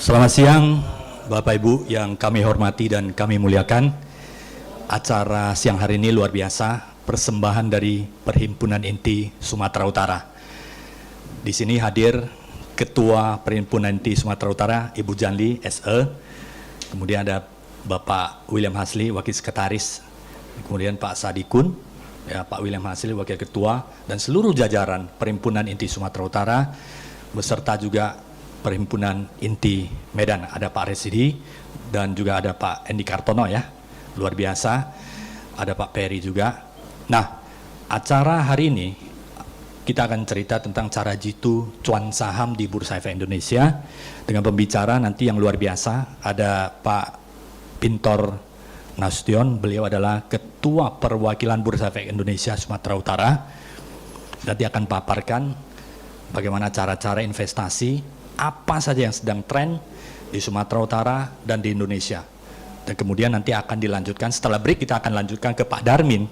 Selamat siang Bapak Ibu yang kami hormati dan kami muliakan. Acara siang hari ini luar biasa, persembahan dari Perhimpunan Inti Sumatera Utara. Di sini hadir Ketua Perhimpunan Inti Sumatera Utara, Ibu Janli SE. Kemudian ada Bapak William Hasli, Wakil Sekretaris. Kemudian Pak Sadikun, ya, Pak William Hasli, Wakil Ketua, dan seluruh jajaran Perhimpunan Inti Sumatera Utara, beserta juga Perhimpunan Inti Medan. Ada Pak Residi dan juga ada Pak Endi Kartono, ya, luar biasa. Ada Pak Peri juga. Nah, acara hari ini kita akan cerita tentang cara jitu cuan saham di Bursa Efek Indonesia dengan pembicara nanti yang luar biasa. Ada Pak Pintor Nasution, beliau adalah Ketua Perwakilan Bursa Efek Indonesia Sumatera Utara. Nanti akan paparkan bagaimana cara-cara investasi, apa saja yang sedang tren di Sumatera Utara dan di Indonesia. Dan kemudian nanti akan dilanjutkan, setelah break kita akan lanjutkan ke Pak Darmin.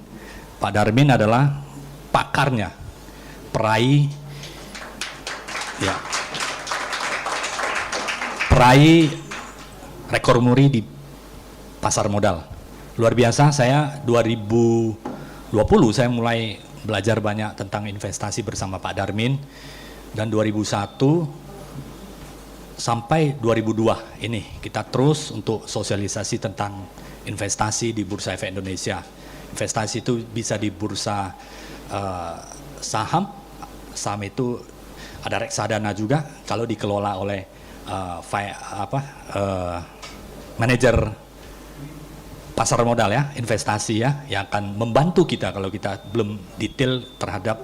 Pak Darmin adalah pakarnya, peraih rekor muri di pasar modal. Luar biasa, saya 2020 saya mulai belajar banyak tentang investasi bersama Pak Darmin, dan 2001 sampai 2002 ini kita terus untuk sosialisasi tentang investasi di Bursa Efek Indonesia. Investasi itu bisa di bursa saham itu ada reksadana juga kalau dikelola oleh manajer pasar modal, ya, investasi, ya, yang akan membantu kita kalau kita belum detail terhadap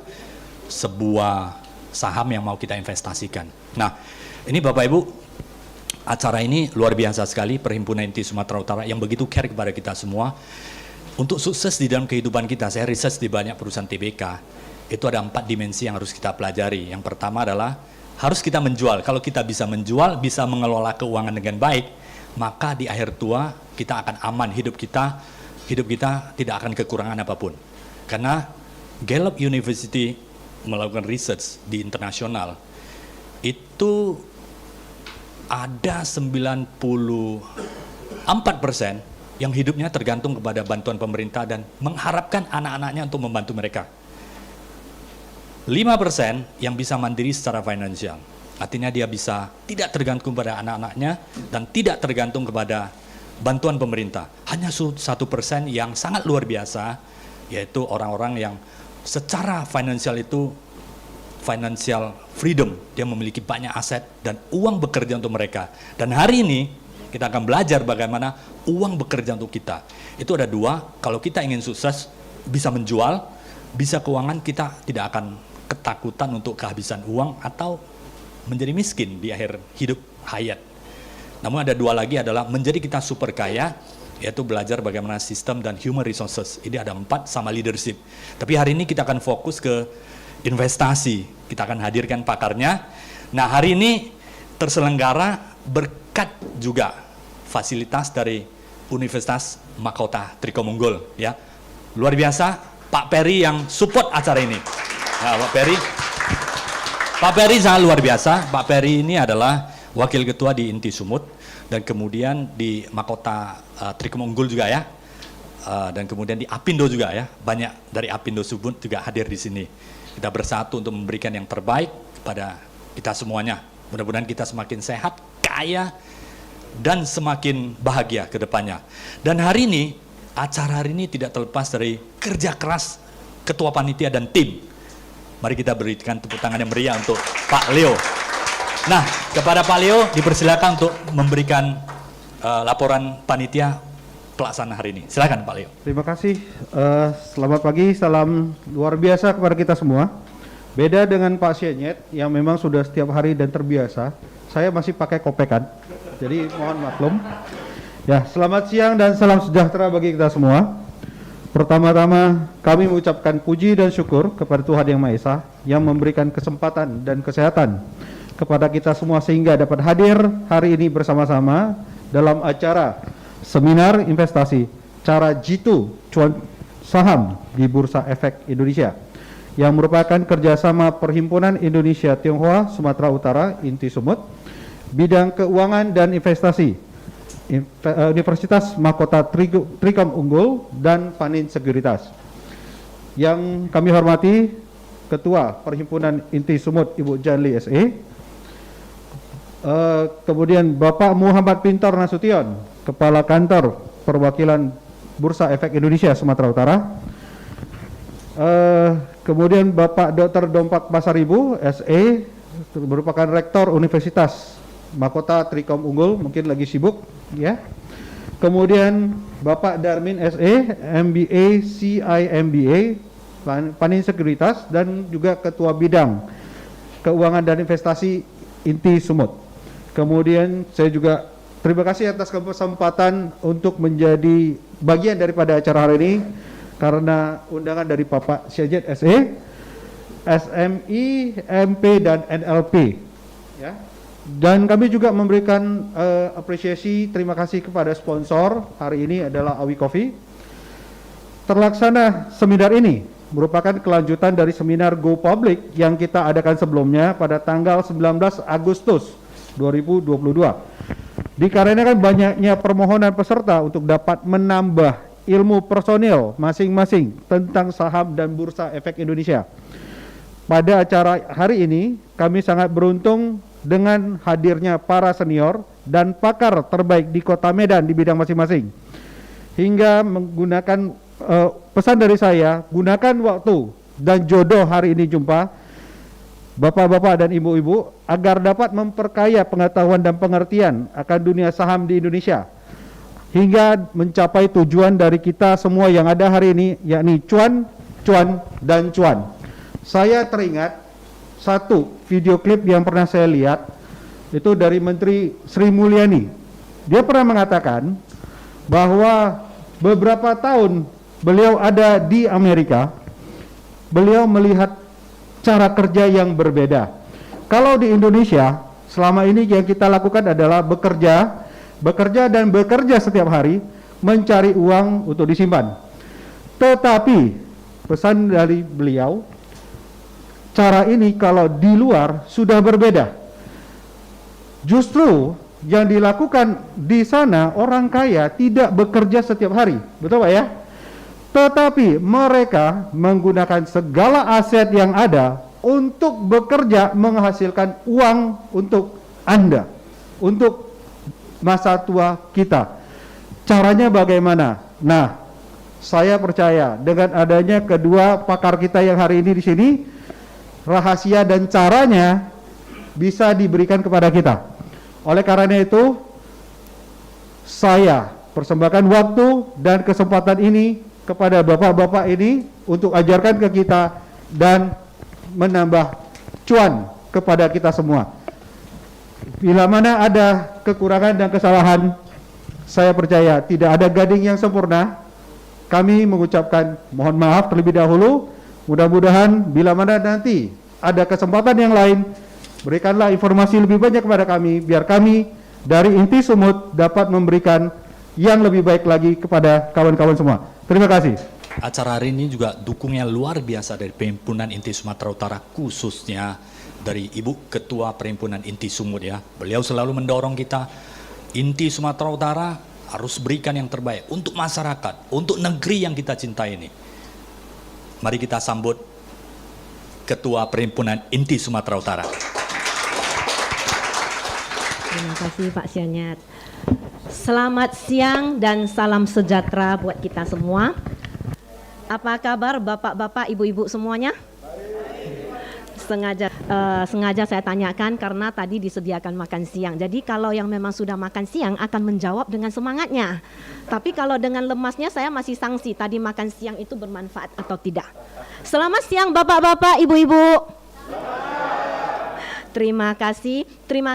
sebuah saham yang mau kita investasikan. Nah, ini Bapak Ibu, acara ini luar biasa sekali. Perhimpunan Inti Sumatera Utara yang begitu care kepada kita semua. Untuk sukses di dalam kehidupan kita, saya riset di banyak perusahaan TBK, itu ada 4 dimensi yang harus kita pelajari. Yang pertama adalah harus kita menjual. Kalau kita bisa menjual, bisa mengelola keuangan dengan baik, maka di akhir tua kita akan aman, hidup kita tidak akan kekurangan apapun. Karena Gallup University melakukan research di internasional, itu ada 94% yang hidupnya tergantung kepada bantuan pemerintah dan mengharapkan anak-anaknya untuk membantu mereka. 5% yang bisa mandiri secara finansial. Artinya dia bisa tidak tergantung pada anak-anaknya dan tidak tergantung kepada bantuan pemerintah. Hanya 1% yang sangat luar biasa, yaitu orang-orang yang secara finansial itu financial freedom, dia memiliki banyak aset dan uang bekerja untuk mereka. Dan hari ini kita akan belajar bagaimana uang bekerja untuk kita. Itu ada 2, kalau kita ingin sukses, bisa menjual, bisa keuangan, kita tidak akan ketakutan untuk kehabisan uang atau menjadi miskin di akhir hidup hayat. Namun ada 2 lagi adalah menjadi kita super kaya, yaitu belajar bagaimana sistem dan human resources. Ini ada 4 sama leadership. Tapi hari ini kita akan fokus ke investasi. Kita akan hadirkan pakarnya. Nah, hari ini terselenggara berkat juga fasilitas dari Universitas Mahkota Trikomunggul, ya. Luar biasa, Pak Peri yang support acara ini. Nah, Pak Peri sangat luar biasa. Pak Peri ini adalah Wakil Ketua di Inti Sumut dan kemudian di Mahkota Trikomunggul juga, ya. Dan kemudian di Apindo juga, ya. Banyak dari Apindo Sumut juga hadir di sini. Kita bersatu untuk memberikan yang terbaik kepada kita semuanya. Mudah-mudahan kita semakin sehat, kaya, dan semakin bahagia ke depannya. Dan hari ini, acara hari ini tidak terlepas dari kerja keras Ketua Panitia dan tim. Mari kita berikan tepuk tangan yang meriah untuk Pak Leo. Nah, kepada Pak Leo dipersilakan untuk memberikan laporan panitia pelaksanaan hari ini. Silakan Pak Leo. Terima kasih. Selamat pagi, salam luar biasa kepada kita semua. Beda dengan Pak Syenyet yang memang sudah setiap hari dan terbiasa, saya masih pakai kopekan. Jadi mohon maklum. Ya, selamat siang dan salam sejahtera bagi kita semua. Pertama-tama kami mengucapkan puji dan syukur kepada Tuhan Yang Maha Esa yang memberikan kesempatan dan kesehatan kepada kita semua sehingga dapat hadir hari ini bersama-sama dalam acara seminar investasi cara jitu cuan saham di Bursa Efek Indonesia yang merupakan kerjasama Perhimpunan Indonesia Tionghoa Sumatera Utara Inti Sumut bidang keuangan dan investasi, Universitas Mahkota Trikom Unggul, dan Panin Sekuritas. Yang kami hormati Ketua Perhimpunan Inti Sumut Ibu Janli SE, kemudian Bapak Muhammad Pintor Nasution, Kepala Kantor Perwakilan Bursa Efek Indonesia Sumatera Utara, kemudian Bapak Dr. Dompak Pasaribu SE, merupakan Rektor Universitas Mahkota Trikom Unggul, mungkin lagi sibuk ya. Kemudian Bapak Darmin SE, MBA CIMBA, Panin Sekuritas, dan juga Ketua Bidang Keuangan dan Investasi Inti Sumut. Kemudian saya juga terima kasih atas kesempatan untuk menjadi bagian daripada acara hari ini karena undangan dari Bapak Syajet SE, SMI, MP, dan NLP ya. Dan kami juga memberikan apresiasi, terima kasih kepada sponsor hari ini adalah Awi Coffee. Terlaksana seminar ini merupakan kelanjutan dari seminar Go Public yang kita adakan sebelumnya pada tanggal 19 Agustus 2022. Dikarenakan banyaknya permohonan peserta untuk dapat menambah ilmu personil masing-masing tentang saham dan Bursa Efek Indonesia. Pada acara hari ini, kami sangat beruntung dengan hadirnya para senior dan pakar terbaik di Kota Medan di bidang masing-masing. Hingga menggunakan pesan dari saya, gunakan waktu dan jodoh hari ini jumpa Bapak-bapak dan Ibu-ibu agar dapat memperkaya pengetahuan dan pengertian akan dunia saham di Indonesia hingga mencapai tujuan dari kita semua yang ada hari ini, yakni cuan, cuan, dan cuan. Saya teringat satu video klip yang pernah saya lihat, itu dari Menteri Sri Mulyani. Dia pernah mengatakan bahwa beberapa tahun beliau ada di Amerika, beliau melihat cara kerja yang berbeda. Kalau di Indonesia, selama ini yang kita lakukan adalah bekerja dan bekerja setiap hari, mencari uang untuk disimpan. Tetapi pesan dari beliau, cara ini kalau di luar sudah berbeda. Justru yang dilakukan di sana orang kaya tidak bekerja setiap hari, betul Pak ya? Tetapi mereka menggunakan segala aset yang ada untuk bekerja menghasilkan uang untuk Anda, untuk masa tua kita. Caranya bagaimana? Nah, saya percaya dengan adanya kedua pakar kita yang hari ini di sini, rahasia dan caranya bisa diberikan kepada kita. Oleh karena itu, saya persembahkan waktu dan kesempatan ini kepada bapak-bapak ini untuk ajarkan ke kita dan menambah cuan kepada kita semua. Bila mana ada kekurangan dan kesalahan, saya percaya tidak ada gading yang sempurna. Kami mengucapkan mohon maaf terlebih dahulu. Mudah-mudahan bila mana nanti ada kesempatan yang lain, berikanlah informasi lebih banyak kepada kami, biar kami dari Inti Sumut dapat memberikan yang lebih baik lagi kepada kawan-kawan semua. Terima kasih. Acara hari ini juga dukungnya luar biasa dari Perhimpunan Inti Sumatera Utara, khususnya dari Ibu Ketua Perhimpunan Inti Sumut ya. Beliau selalu mendorong kita, Inti Sumatera Utara harus berikan yang terbaik untuk masyarakat, untuk negeri yang kita cintai ini. Mari kita sambut Ketua Perhimpunan Inti Sumatera Utara. Terima kasih Pak Syajet. Selamat siang dan salam sejahtera buat kita semua. Apa kabar bapak-bapak, ibu-ibu semuanya? Sengaja saya tanyakan karena tadi disediakan makan siang. Jadi kalau yang memang sudah makan siang akan menjawab dengan semangatnya. Tapi kalau dengan lemasnya saya masih sanksi tadi makan siang itu bermanfaat atau tidak. Selamat siang bapak-bapak, ibu-ibu. Terima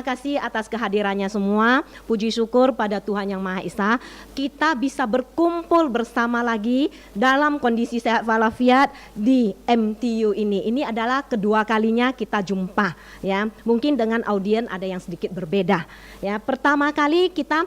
kasih atas kehadirannya semua. Puji syukur pada Tuhan Yang Maha Esa, kita bisa berkumpul bersama lagi dalam kondisi sehat walafiat di MTU ini. Ini adalah kedua kalinya kita jumpa ya. Mungkin dengan audien ada yang sedikit berbeda. Ya, pertama kali kita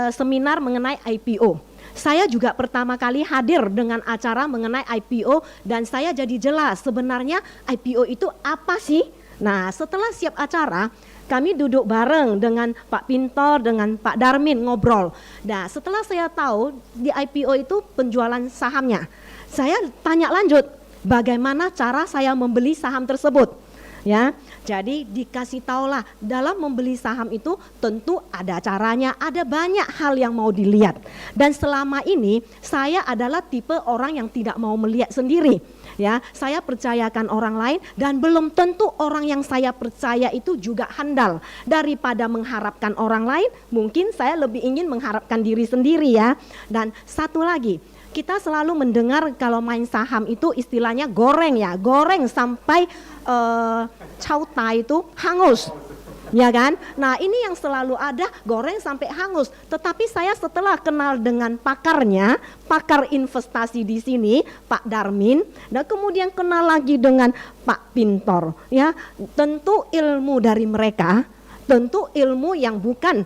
seminar mengenai IPO. Saya juga pertama kali hadir dengan acara mengenai IPO dan saya jadi jelas sebenarnya IPO itu apa sih? Nah, setelah siap acara, kami duduk bareng dengan Pak Pintor, dengan Pak Darmin ngobrol. Nah, setelah saya tahu di IPO itu penjualan sahamnya, saya tanya lanjut, bagaimana cara saya membeli saham tersebut? Ya, jadi dikasih tahulah dalam membeli saham itu tentu ada caranya, ada banyak hal yang mau dilihat. Dan selama ini saya adalah tipe orang yang tidak mau melihat sendiri. Ya, saya percayakan orang lain dan belum tentu orang yang saya percaya itu juga handal. Daripada mengharapkan orang lain, mungkin saya lebih ingin mengharapkan diri sendiri ya. Dan satu lagi, kita selalu mendengar kalau main saham itu istilahnya goreng ya, goreng sampai cauta itu hangus, ya kan? Nah ini yang selalu ada, goreng sampai hangus. Tetapi saya setelah kenal dengan pakarnya, pakar investasi di sini, Pak Darmin, dan kemudian kenal lagi dengan Pak Pintor, ya, tentu ilmu dari mereka, tentu ilmu yang bukan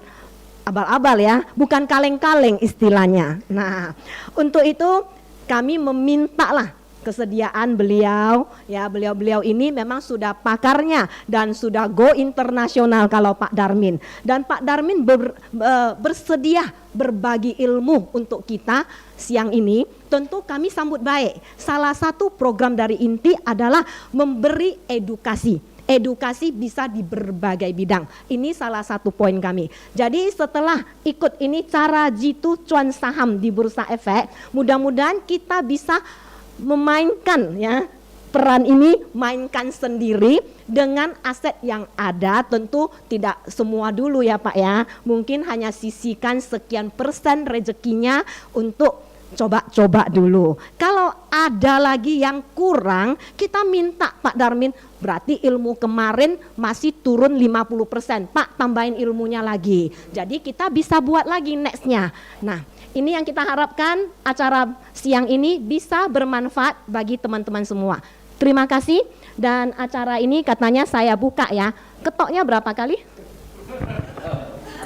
abal-abal ya, bukan kaleng-kaleng istilahnya. Nah, untuk itu kami memintalah kesediaan beliau, ya beliau ini memang sudah pakarnya dan sudah go internasional kalau Pak Darmin. Dan Pak Darmin bersedia berbagi ilmu untuk kita siang ini, tentu kami sambut baik. Salah satu program dari INTI adalah memberi edukasi. Edukasi bisa di berbagai bidang. Ini salah satu poin kami. Jadi setelah ikut ini cara jitu cuan saham di Bursa Efek, mudah-mudahan kita bisa memainkan ya peran ini, mainkan sendiri dengan aset yang ada. Tentu tidak semua dulu ya Pak ya. Mungkin hanya sisihkan sekian persen rezekinya untuk coba-coba dulu. Kalau ada lagi yang kurang, kita minta Pak Darmin, berarti ilmu kemarin masih turun 50%. Pak tambahin ilmunya lagi. Jadi kita bisa buat lagi nextnya. Nah, ini yang kita harapkan acara siang ini bisa bermanfaat bagi teman-teman semua. Terima kasih, dan acara ini katanya saya buka ya. Ketoknya berapa kali?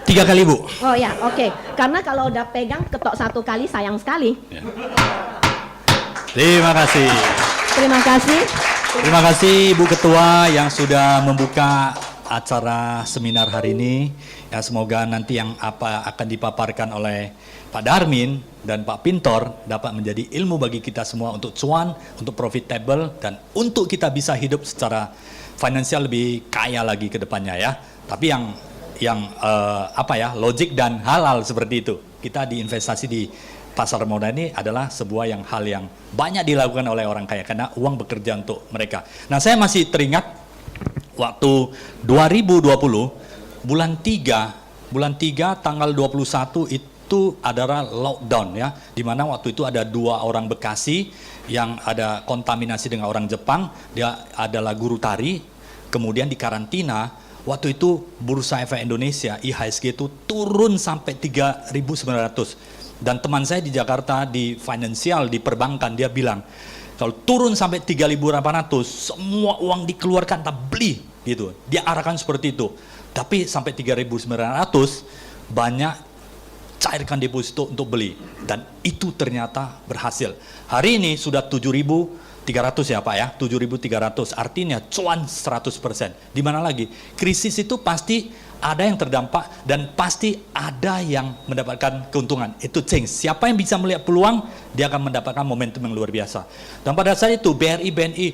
3 kali Bu. Oh ya, oke. Karena kalau udah pegang ketok 1 kali sayang sekali. Ya. Terima kasih. Terima kasih. Terima kasih Bu Ketua yang sudah membuka acara seminar hari ini. Ya, semoga nanti yang apa akan dipaparkan oleh Pak Darmin dan Pak Pintor dapat menjadi ilmu bagi kita semua untuk cuan, untuk profitable, dan untuk kita bisa hidup secara finansial lebih kaya lagi ke depannya ya. Tapi yang logik dan halal seperti itu. Kita di investasi di pasar modal ini adalah sebuah hal yang banyak dilakukan oleh orang kaya karena uang bekerja untuk mereka. Nah, saya masih teringat waktu 2020 bulan 3 tanggal 21 itu adalah lockdown ya, di mana waktu itu ada 2 orang Bekasi yang ada kontaminasi dengan orang Jepang, dia adalah guru tari, kemudian di karantina. Waktu itu Bursa Efek Indonesia IHSG itu turun sampai 3.900. Dan teman saya di Jakarta di finansial, di perbankan, dia bilang kalau turun sampai 3.800 semua uang dikeluarkan tak beli gitu. Dia arahkan seperti itu. Tapi sampai 3.900 banyak cairkan deposito untuk beli, dan itu ternyata berhasil. Hari ini sudah 7.300 ya Pak ya, 7.300, artinya cuan 100%. Di mana lagi? Krisis itu pasti ada yang terdampak dan pasti ada yang mendapatkan keuntungan. Itu change. Siapa yang bisa melihat peluang, dia akan mendapatkan momentum yang luar biasa. Dan pada saat itu BRI, BNI,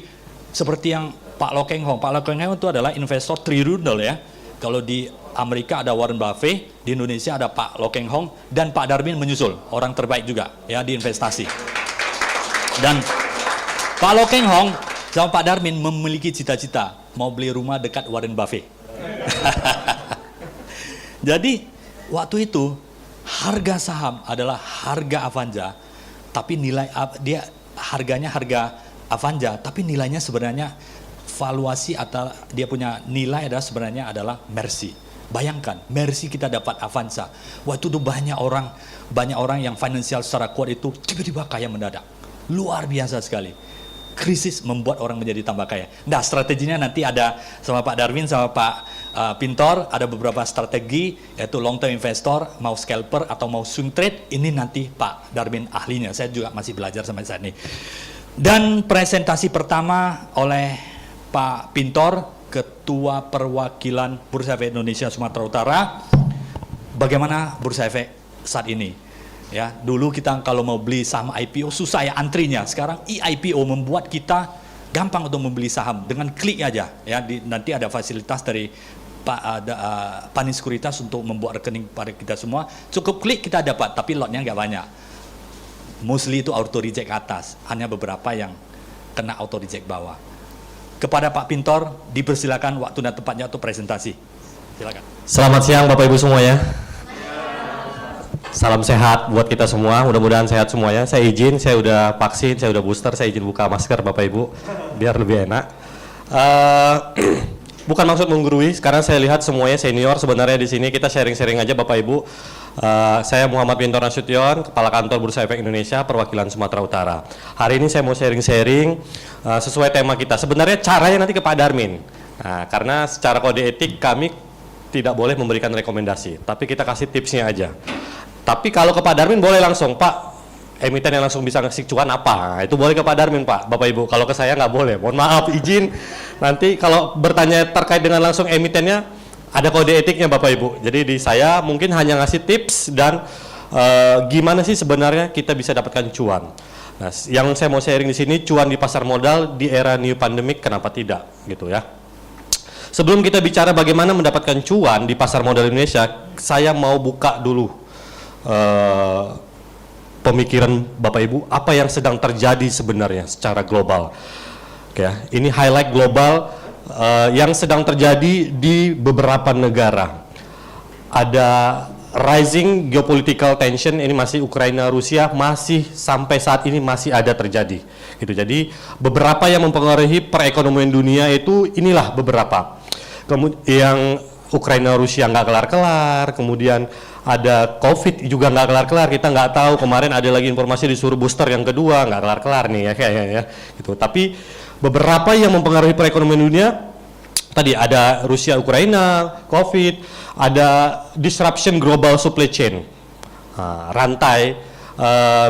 seperti yang Pak Lo Keng Hong. Pak Lo Keng Hong itu adalah investor trirunal ya. Kalau di Amerika ada Warren Buffett, di Indonesia ada Pak Lo Keng Hong, dan Pak Darmin menyusul, orang terbaik juga ya di investasi. Dan Pak Lo Keng Hong sama Pak Darmin memiliki cita-cita mau beli rumah dekat Warren Buffett. Jadi waktu itu harga saham adalah harga Avanza, tapi dia harganya harga Avanza, tapi nilainya sebenarnya valuasi atau dia punya nilai adalah sebenarnya adalah Mercy. Bayangkan, Mercy kita dapat Avanza. Waktu itu banyak orang yang finansial secara kuat itu tiba-tiba kaya mendadak. Luar biasa sekali. Krisis membuat orang menjadi tambah kaya. Nah, strateginya nanti ada sama Pak Darwin sama Pak Pintor, ada beberapa strategi, yaitu long term investor, mau scalper atau mau swing trade. Ini nanti Pak Darwin ahlinya. Saya juga masih belajar sampai saat ini. Dan presentasi pertama oleh Pak Pintor Ketua Perwakilan Bursa Efek Indonesia Sumatera Utara. Bagaimana Bursa Efek saat ini? Ya, dulu kita kalau mau beli saham IPO susah ya antrinya. Sekarang e-IPO membuat kita gampang untuk membeli saham dengan klik aja. Ya, nanti ada fasilitas dari Panin Sekuritas untuk membuat rekening pada kita semua. Cukup klik kita dapat, tapi lotnya nggak banyak. Mostly itu auto reject atas, hanya beberapa yang kena auto reject bawah. Kepada Pak Pintor, dipersilakan waktu dan tempatnya untuk presentasi. Silakan. Selamat siang Bapak Ibu semua ya. Salam sehat buat kita semua, mudah-mudahan sehat semuanya. Saya izin, saya udah vaksin, saya udah booster, saya izin buka masker Bapak Ibu, biar lebih enak. Bukan maksud menggurui, sekarang saya lihat semuanya senior sebenarnya di sini, kita sharing-sharing aja Bapak Ibu. Saya Muhammad Pintor Nasution, Kepala Kantor Bursa Efek Indonesia, Perwakilan Sumatera Utara. Hari ini saya mau sharing-sharing sesuai tema kita. Sebenarnya caranya nanti ke Pak Darmin, karena secara kode etik kami tidak boleh memberikan rekomendasi, tapi kita kasih tipsnya aja. Tapi kalau ke Pak Darmin boleh langsung, Pak, emiten yang langsung bisa ngasih cuan apa? Itu boleh ke Pak Darmin, Pak, Bapak Ibu. Kalau ke saya nggak boleh, mohon maaf, izin. Nanti kalau bertanya terkait dengan langsung emitennya, ada kode etiknya Bapak Ibu. Jadi di saya mungkin hanya ngasih tips dan gimana sih sebenarnya kita bisa dapatkan cuan. Nah, yang saya mau sharing di sini, cuan di pasar modal di era new pandemic, kenapa tidak, gitu ya. Sebelum kita bicara bagaimana mendapatkan cuan di pasar modal Indonesia, saya mau buka dulu pemikiran Bapak Ibu, apa yang sedang terjadi sebenarnya secara global. Oke, ini highlight global yang sedang terjadi di beberapa negara. Ada rising geopolitical tension, ini masih Ukraina Rusia, masih sampai saat ini masih ada terjadi. Gitu. Jadi beberapa yang mempengaruhi perekonomian dunia itu inilah beberapa. Yang Ukraina Rusia nggak kelar-kelar, kemudian ada COVID juga nggak kelar-kelar, kita nggak tahu, kemarin ada lagi informasi disuruh booster yang kedua, nggak kelar-kelar nih ya kayaknya ya. Gitu. Tapi beberapa yang mempengaruhi perekonomian dunia, tadi ada Rusia, Ukraina, COVID, ada disruption global supply chain, rantai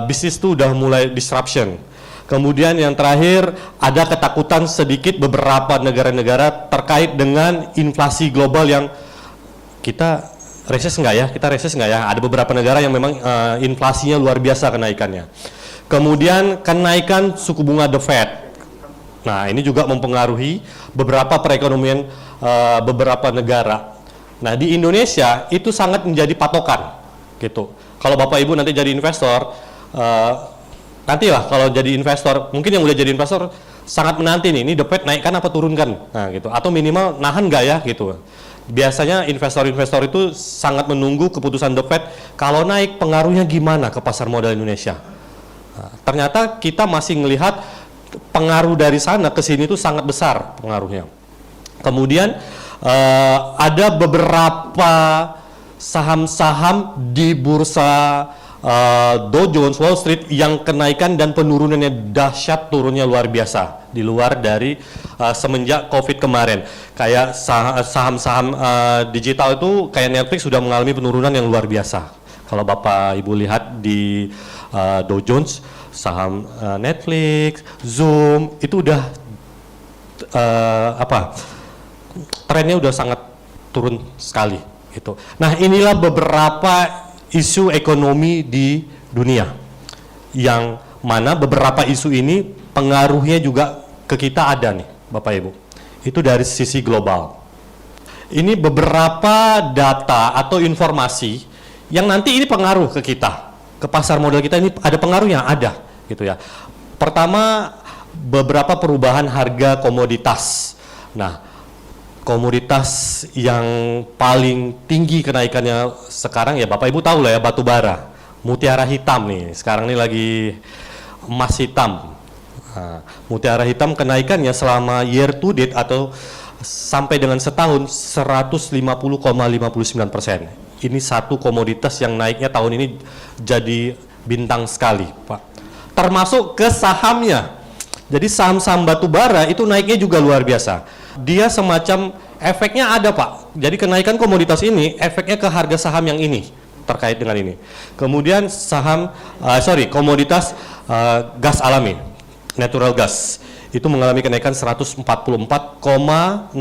bisnis itu udah mulai disruption. Kemudian yang terakhir ada ketakutan sedikit beberapa negara-negara terkait dengan inflasi global yang kita reses nggak ya? Kita reses nggak ya? Ada beberapa negara yang memang inflasinya luar biasa kenaikannya. Kemudian kenaikan suku bunga The Fed. Nah ini juga mempengaruhi beberapa perekonomian beberapa negara. Nah di Indonesia itu sangat menjadi patokan gitu. Kalau Bapak Ibu nanti jadi investor, nantilah kalau jadi investor, mungkin yang udah jadi investor sangat menanti nih, ini The Fed naikkan apa turunkan, nah gitu, atau minimal nahan nggak ya gitu. Biasanya investor-investor itu sangat menunggu keputusan The Fed, kalau naik pengaruhnya gimana ke pasar modal Indonesia. Nah, ternyata kita masih melihat pengaruh dari sana ke sini itu sangat besar pengaruhnya. Kemudian ada beberapa saham-saham di bursa Dow Jones, Wall Street yang kenaikan dan penurunannya dahsyat, turunnya luar biasa di luar dari semenjak COVID kemarin. Kayak saham-saham digital itu kayak Netflix sudah mengalami penurunan yang luar biasa. Kalau Bapak Ibu lihat di Dow Jones, saham Netflix, Zoom itu udah trennya udah sangat turun sekali gitu. Nah, inilah beberapa isu ekonomi di dunia yang mana beberapa isu ini pengaruhnya juga ke kita ada nih Bapak Ibu. Itu dari sisi global. Ini beberapa data atau informasi yang nanti ini pengaruh ke kita, ke pasar modal kita, ini ada pengaruhnya, ada gitu ya. Pertama, beberapa perubahan harga komoditas. Nah, komoditas yang paling tinggi kenaikannya sekarang ya Bapak Ibu tahu lah ya, batu bara, mutiara hitam nih, sekarang ini lagi emas hitam. Nah, mutiara hitam kenaikannya selama year to date atau sampai dengan setahun 150,59%. Ini satu komoditas yang naiknya tahun ini jadi bintang sekali Pak. Termasuk ke sahamnya. Jadi saham-saham batu bara itu naiknya juga luar biasa. Dia semacam efeknya ada Pak. Jadi kenaikan komoditas ini efeknya ke harga saham yang ini terkait dengan ini. Kemudian komoditas gas alami, natural gas. itu mengalami kenaikan 144,69%.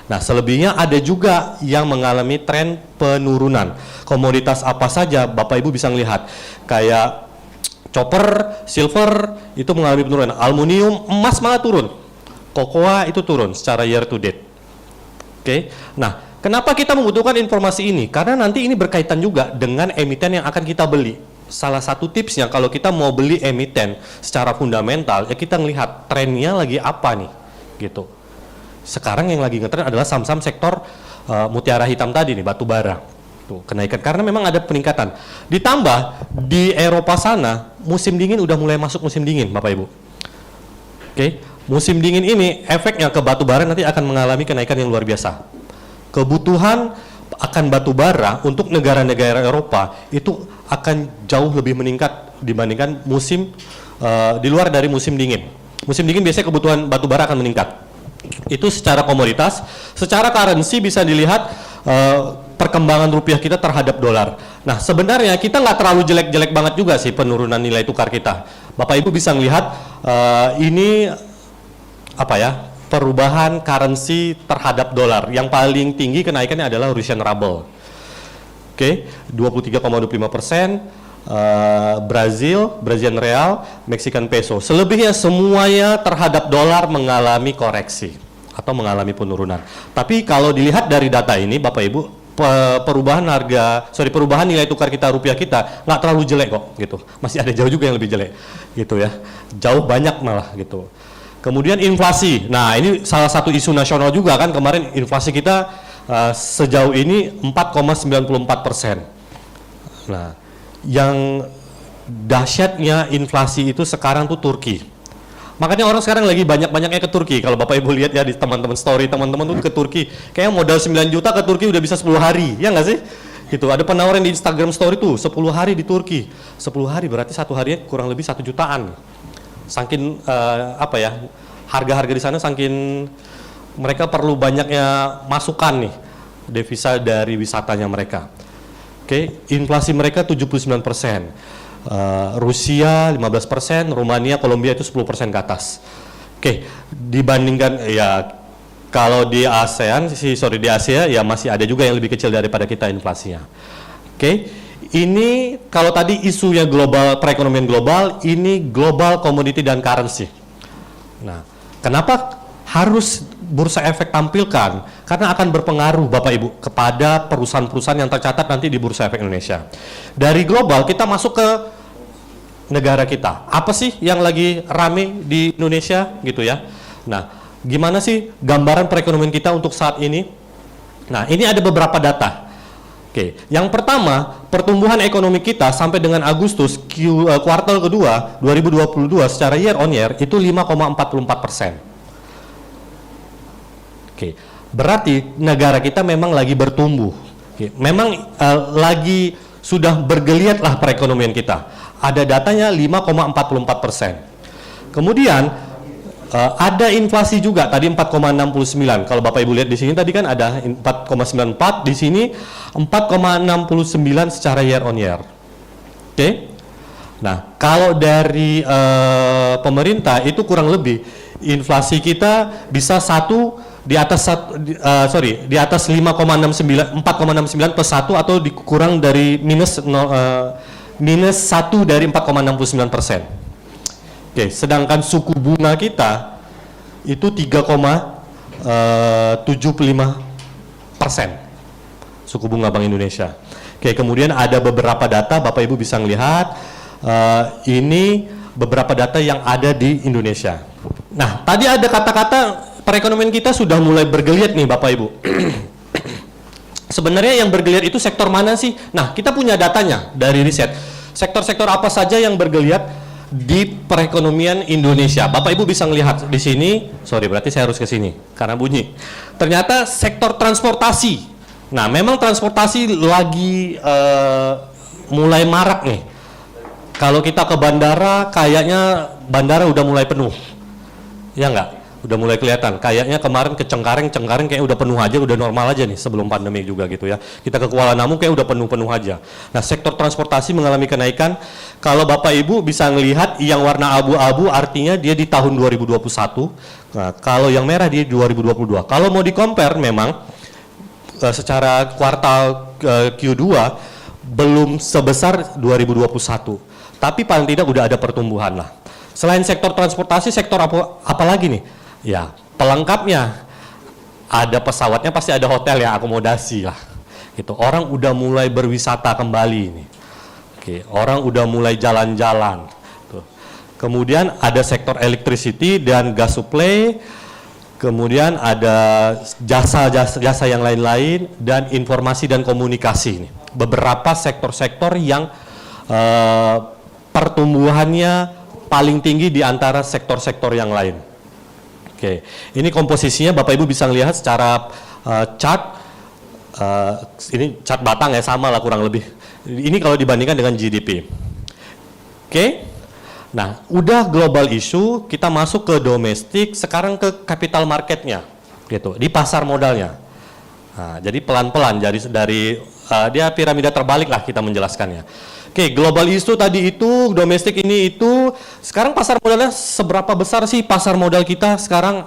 Nah, selebihnya ada juga yang mengalami tren penurunan. Komoditas apa saja Bapak Ibu bisa melihat, kayak copper, silver itu mengalami penurunan, aluminium, emas malah turun, kokoa itu turun secara year to date. Oke, nah kenapa kita membutuhkan informasi ini? Karena nanti ini berkaitan juga dengan emiten yang akan kita beli. Salah satu tipsnya kalau kita mau beli emiten secara fundamental, ya kita melihat trennya lagi apa nih, gitu. Sekarang yang lagi ngetren adalah saham-saham sektor mutiara hitam tadi nih, batu bara. Tuh, kenaikan karena memang ada peningkatan. Ditambah di Eropa sana musim dingin udah mulai masuk musim dingin, Bapak Ibu. Oke, musim dingin ini efeknya ke batu bara nanti akan mengalami kenaikan yang luar biasa. Kebutuhan akan batu bara untuk negara-negara Eropa itu akan jauh lebih meningkat dibandingkan musim di luar dari musim dingin. Musim dingin biasanya kebutuhan batu bara akan meningkat. Itu secara komoditas. Secara currency bisa dilihat perkembangan rupiah kita terhadap dolar. Nah, sebenarnya kita nggak terlalu jelek-jelek banget juga sih penurunan nilai tukar kita. Bapak Ibu bisa melihat ini apa ya, perubahan currency terhadap dolar. Yang paling tinggi kenaikannya adalah Russian ruble. Oke, 23,25%, Brazilian real, Mexican peso. Selebihnya semuanya terhadap dolar mengalami koreksi atau mengalami penurunan. Tapi kalau dilihat dari data ini, Bapak Ibu, perubahan nilai tukar kita rupiah kita nggak terlalu jelek kok, gitu. Masih ada jauh juga yang lebih jelek, gitu ya. Jauh banyak malah, gitu. Kemudian inflasi. Nah, ini salah satu isu nasional juga kan, kemarin inflasi kita sejauh ini 4,94%. Nah, yang dahsyatnya inflasi itu sekarang tuh Turki. Makanya orang sekarang lagi banyak-banyaknya ke Turki. Kalau Bapak Ibu lihat ya di teman-teman story, teman-teman tuh ke Turki. Kayaknya modal 9 juta ke Turki udah bisa 10 hari, ya nggak sih? Gitu, ada penawaran di Instagram story tuh 10 hari di Turki. 10 hari berarti satu harinya kurang lebih 1 jutaan. Saking apa ya, harga-harga di sana saking mereka perlu banyaknya masukan nih devisa dari wisatanya mereka. Oke, inflasi mereka 79%, Rusia 15%, Rumania, Kolombia itu 10% ke atas. Oke, dibandingkan ya kalau di ASEAN, di Asia ya masih ada juga yang lebih kecil daripada kita inflasinya. Oke, ini kalau tadi isunya global, perekonomian global, ini global commodity dan currency. Nah, kenapa harus bursa efek tampilkan? Karena akan berpengaruh Bapak Ibu kepada perusahaan-perusahaan yang tercatat nanti di bursa efek Indonesia. Dari global kita masuk ke negara kita. Apa sih yang lagi rame di Indonesia gitu ya? Nah, gimana sih gambaran perekonomian kita untuk saat ini? Nah, ini ada beberapa data. Oke, yang pertama, pertumbuhan ekonomi kita sampai dengan Agustus kuartal kedua 2022 secara year on year itu 5,44%. Oke, berarti negara kita memang lagi bertumbuh. Oke, memang lagi sudah bergeliat lah perekonomian kita. Ada datanya 5,44%. Kemudian ada inflasi juga tadi 4,69. Kalau Bapak Ibu lihat di sini tadi kan ada 4,94, di sini 4,69 secara year on year. Oke. Nah, kalau dari pemerintah itu kurang lebih inflasi kita bisa di atas 4,69 plus 1 atau dikurang dari minus 1 dari 4,69%. Oke, sedangkan suku bunga kita itu 3,75% suku bunga Bank Indonesia. Oke, kemudian ada beberapa data Bapak Ibu bisa melihat ini beberapa data yang ada di Indonesia. Nah, tadi ada kata-kata perekonomian kita sudah mulai bergeliat nih Bapak Ibu. Sebenarnya yang bergeliat itu sektor mana sih? Nah, kita punya datanya dari riset. Sektor-sektor apa saja yang bergeliat di perekonomian Indonesia? Bapak Ibu bisa melihat di sini. Sorry, berarti saya harus ke sini karena bunyi. Ternyata sektor transportasi. Nah, memang transportasi lagi mulai marak nih. Kalau kita ke bandara, kayaknya bandara udah mulai penuh. Ya enggak? udah mulai kelihatan. Kayaknya kemarin ke Cengkareng kayak udah penuh aja, udah normal aja nih sebelum pandemi juga gitu ya. Kita ke Kuala Namu kayak udah penuh-penuh aja. Nah, sektor transportasi mengalami kenaikan. Kalau Bapak Ibu bisa melihat yang warna abu-abu artinya dia di tahun 2021. Nah, kalau yang merah di 2022. Kalau mau di-compare memang secara kuartal Q2 belum sebesar 2021. Tapi paling tidak udah ada pertumbuhan lah. Selain sektor transportasi, sektor apa lagi nih? Ya, pelengkapnya ada pesawatnya, pasti ada hotel yang akomodasi lah. Gitu. Orang udah mulai berwisata kembali nih. Oke, orang udah mulai jalan-jalan. Tuh. Kemudian ada sektor electricity dan gas supply. Kemudian ada jasa yang lain-lain dan informasi dan komunikasi nih. Beberapa sektor-sektor yang pertumbuhannya paling tinggi di antara sektor-sektor yang lain. Oke, ini komposisinya Bapak Ibu bisa lihat secara chart. Ini chart batang ya, sama lah kurang lebih. Ini kalau dibandingkan dengan GDP. Oke, nah udah global issue, kita masuk ke domestik, sekarang ke capital marketnya, gitu, di pasar modalnya. Nah, jadi pelan-pelan, dari dia piramida terbalik lah kita menjelaskannya. Oke, global issue tadi itu, domestik ini itu, sekarang pasar modalnya seberapa besar sih pasar modal kita sekarang?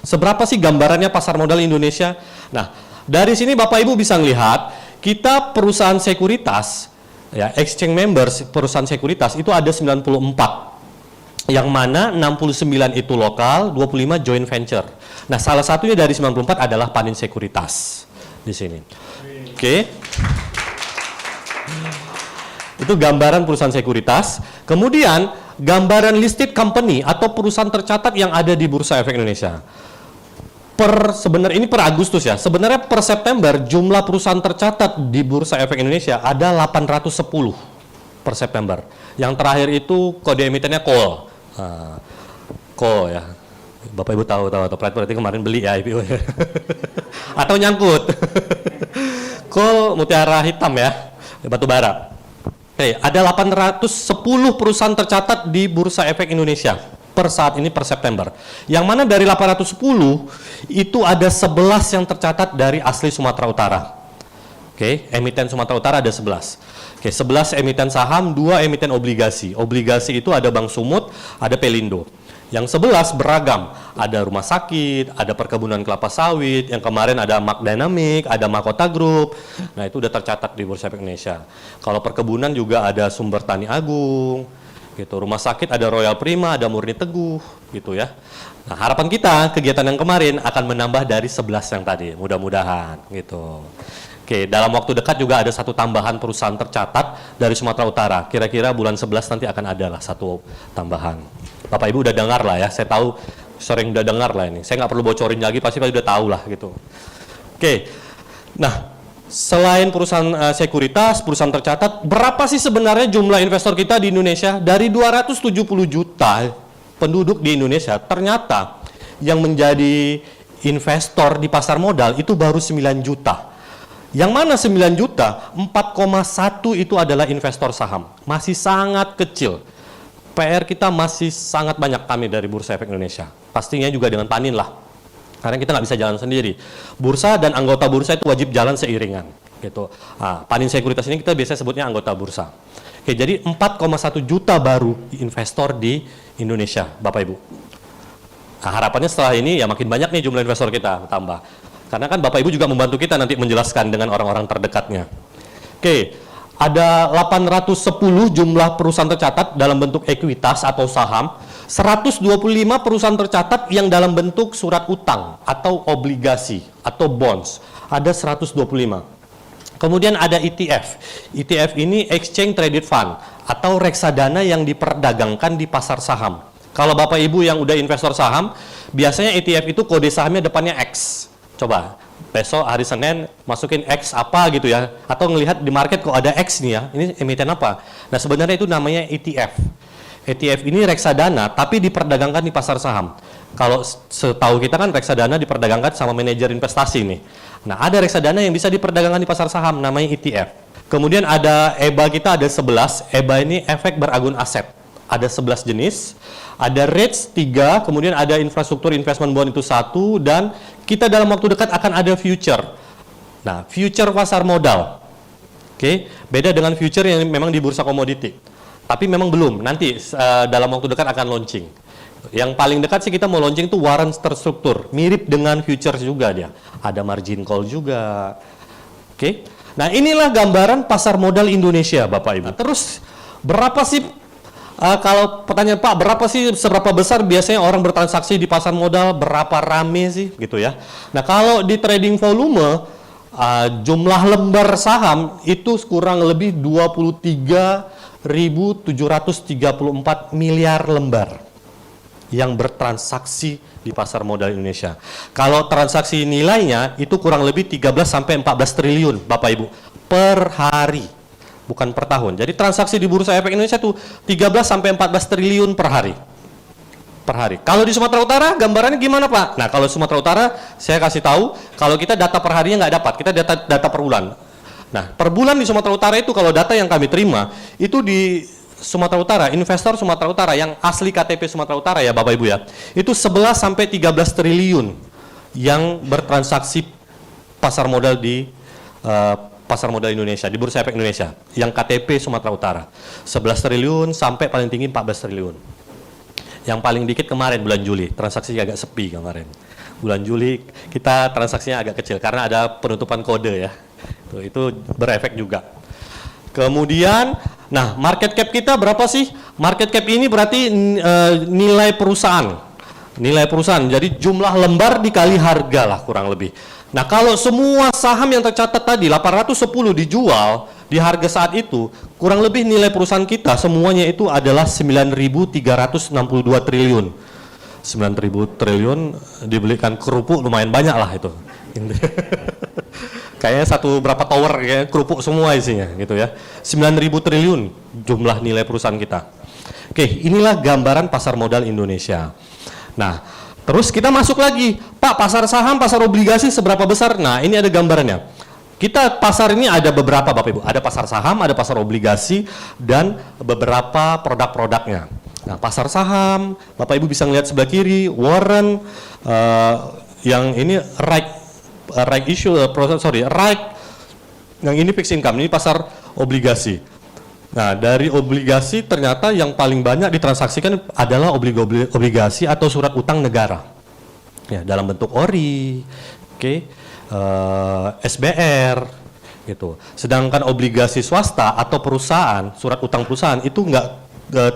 Seberapa sih gambarannya pasar modal Indonesia? Nah, dari sini Bapak Ibu bisa melihat, kita perusahaan sekuritas, ya, exchange members perusahaan sekuritas itu ada 94. Yang mana 69 itu lokal, 25 joint venture. Nah, salah satunya dari 94 adalah Panin Sekuritas di sini. Oke. Itu gambaran perusahaan sekuritas. Kemudian gambaran listed company atau perusahaan tercatat yang ada di Bursa Efek Indonesia. Sebenarnya ini per Agustus ya. Sebenarnya per September jumlah perusahaan tercatat di Bursa Efek Indonesia ada 810 per September. Yang terakhir itu kode emitennya Call. Call ya. Bapak Ibu tahu berarti kemarin beli ya IPO ya. Atau nyangkut. Call mutiara hitam ya, batu bara. Oke, ada 810 perusahaan tercatat di Bursa Efek Indonesia per saat ini per September. Yang mana dari 810 itu ada 11 yang tercatat dari asli Sumatera Utara. Oke, emiten Sumatera Utara ada 11. Oke, 11 emiten saham, 2 emiten obligasi. Obligasi itu ada Bank Sumut, ada Pelindo. Yang 11 beragam, ada rumah sakit, ada perkebunan kelapa sawit, yang kemarin ada Mark Dynamic, ada Mahkota Group. Nah, itu udah tercatat di Bursa Efek Indonesia. Kalau perkebunan juga ada Sumber Tani Agung, gitu. Rumah sakit ada Royal Prima, ada Murni Teguh, gitu ya. Nah, harapan kita kegiatan yang kemarin akan menambah dari 11 yang tadi, mudah-mudahan, gitu. Oke, dalam waktu dekat juga ada satu tambahan perusahaan tercatat dari Sumatera Utara. Kira-kira bulan 11 nanti akan ada lah satu tambahan. Bapak Ibu udah dengar lah ya, saya tahu sering udah dengar lah ini. Saya nggak perlu bocorin lagi, pasti udah tahu lah gitu. Oke, nah selain perusahaan sekuritas, perusahaan tercatat, berapa sih sebenarnya jumlah investor kita di Indonesia? Dari 270 juta penduduk di Indonesia, ternyata yang menjadi investor di pasar modal itu baru 9 juta. Yang mana 9 juta, 4,1 itu adalah investor saham. Masih sangat kecil. PR kita masih sangat banyak kami dari Bursa Efek Indonesia. Pastinya juga dengan Panin lah. Karena kita nggak bisa jalan sendiri. Bursa dan anggota bursa itu wajib jalan seiringan. Gitu. Nah, Panin Sekuritas ini kita biasanya sebutnya anggota bursa. Oke, jadi 4,1 juta baru investor di Indonesia, Bapak Ibu. Nah, harapannya setelah ini ya makin banyak nih jumlah investor kita tambah. Karena kan Bapak Ibu juga membantu kita nanti menjelaskan dengan orang-orang terdekatnya. Oke. Ada 810 jumlah perusahaan tercatat dalam bentuk ekuitas atau saham, 125 perusahaan tercatat yang dalam bentuk surat utang atau obligasi atau bonds, ada 125. Kemudian ada ETF. ETF ini Exchange Traded Fund atau reksadana yang diperdagangkan di pasar saham. Kalau Bapak Ibu yang udah investor saham, biasanya ETF itu kode sahamnya depannya X. Coba besok hari Senin masukin X apa gitu ya, atau ngelihat di market kok ada X nih ya, ini emiten apa. Nah sebenarnya itu namanya ETF. ETF ini reksadana tapi diperdagangkan di pasar saham. Kalau setahu kita kan reksadana diperdagangkan sama manajer investasi nih. Nah ada reksadana yang bisa diperdagangkan di pasar saham namanya ETF. Kemudian ada EBA kita ada 11, EBA ini efek beragun aset. Ada 11 jenis, Ada REITs 3, kemudian ada infrastruktur investment bond itu 1, dan kita dalam waktu dekat akan ada future. Nah, future pasar modal. Oke, beda dengan future yang memang di bursa komoditi. Tapi memang belum, nanti dalam waktu dekat akan launching. Yang paling dekat sih kita mau launching itu warrant terstruktur, mirip dengan futures juga dia. Ada margin call juga. Oke. Nah, inilah gambaran pasar modal Indonesia, Bapak Ibu. Nah, terus berapa sih kalau pertanyaan Pak, berapa sih, seberapa besar biasanya orang bertransaksi di pasar modal, berapa rame sih gitu ya. Nah, kalau di trading volume jumlah lembar saham itu kurang lebih 23.734 miliar lembar yang bertransaksi di pasar modal Indonesia. Kalau transaksi nilainya itu kurang lebih 13 sampai 14 triliun Bapak Ibu per hari, bukan per tahun. Jadi transaksi di Bursa Efek Indonesia itu 13 sampai 14 triliun per hari. Per hari. Kalau di Sumatera Utara gambarannya gimana Pak? Nah, kalau Sumatera Utara saya kasih tahu, kalau kita data per harinya nggak dapat, kita data per bulan. Nah, per bulan di Sumatera Utara itu kalau data yang kami terima itu di Sumatera Utara, investor Sumatera Utara yang asli KTP Sumatera Utara ya Bapak Ibu ya, itu 11 sampai 13 triliun yang bertransaksi pasar modal di pasar modal Indonesia, di Bursa Efek Indonesia, yang KTP Sumatera Utara. 11 triliun sampai paling tinggi 14 triliun. Yang paling dikit kemarin bulan Juli, transaksi agak sepi kemarin. Bulan Juli kita transaksinya agak kecil karena ada penutupan kode ya. Itu berefek juga. Kemudian, nah market cap kita berapa sih? Market cap ini berarti nilai perusahaan. Nilai perusahaan, jadi jumlah lembar dikali harga lah kurang lebih. Nah kalau semua saham yang tercatat tadi 810 dijual di harga saat itu, kurang lebih nilai perusahaan kita semuanya itu adalah 9.362 triliun. 9.000 triliun dibelikan kerupuk lumayan banyak lah itu. Kayaknya satu berapa tower kayak kerupuk semua isinya gitu ya. 9.000 triliun jumlah nilai perusahaan kita. Oke, inilah gambaran pasar modal Indonesia. Nah, terus kita masuk lagi, Pak, pasar saham, pasar obligasi seberapa besar? Nah, ini ada gambarannya. Kita pasar ini ada beberapa Bapak Ibu, ada pasar saham, ada pasar obligasi, dan beberapa produk-produknya. Nah, pasar saham, Bapak Ibu bisa lihat sebelah kiri, warrant, yang ini right issue, yang ini fixed income, ini pasar obligasi. Nah, dari obligasi ternyata yang paling banyak ditransaksikan adalah obligasi atau surat utang negara. Ya, dalam bentuk ORI, SBR, gitu. Sedangkan obligasi swasta atau perusahaan, surat utang perusahaan itu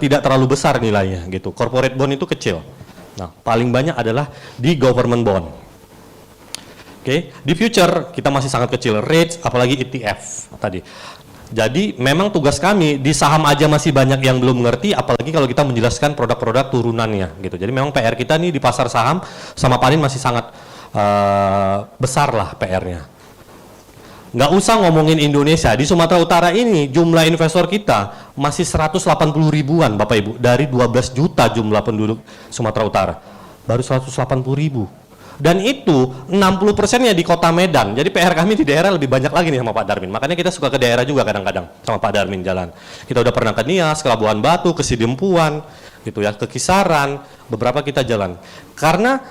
tidak terlalu besar nilainya, gitu. Corporate bond itu kecil. Nah, paling banyak adalah di government bond. Di future kita masih sangat kecil, REITs apalagi ETF tadi. Jadi memang tugas kami di saham aja masih banyak yang belum mengerti, apalagi kalau kita menjelaskan produk-produk turunannya gitu. Jadi memang PR kita nih di pasar saham sama Panin masih sangat besar lah PR-nya. Nggak usah ngomongin Indonesia, di Sumatera Utara ini jumlah investor kita masih 180 ribuan Bapak Ibu, dari 12 juta jumlah penduduk Sumatera Utara, baru 180 ribu. Dan itu 60%-nya di kota Medan. Jadi PR kami di daerah lebih banyak lagi nih sama Pak Darmin. Makanya kita suka ke daerah juga kadang-kadang sama Pak Darmin jalan. Kita udah pernah ke Nias, ke Labuan Batu, ke Sidempuan, gitu ya, ke Kisaran, beberapa kita jalan. Karena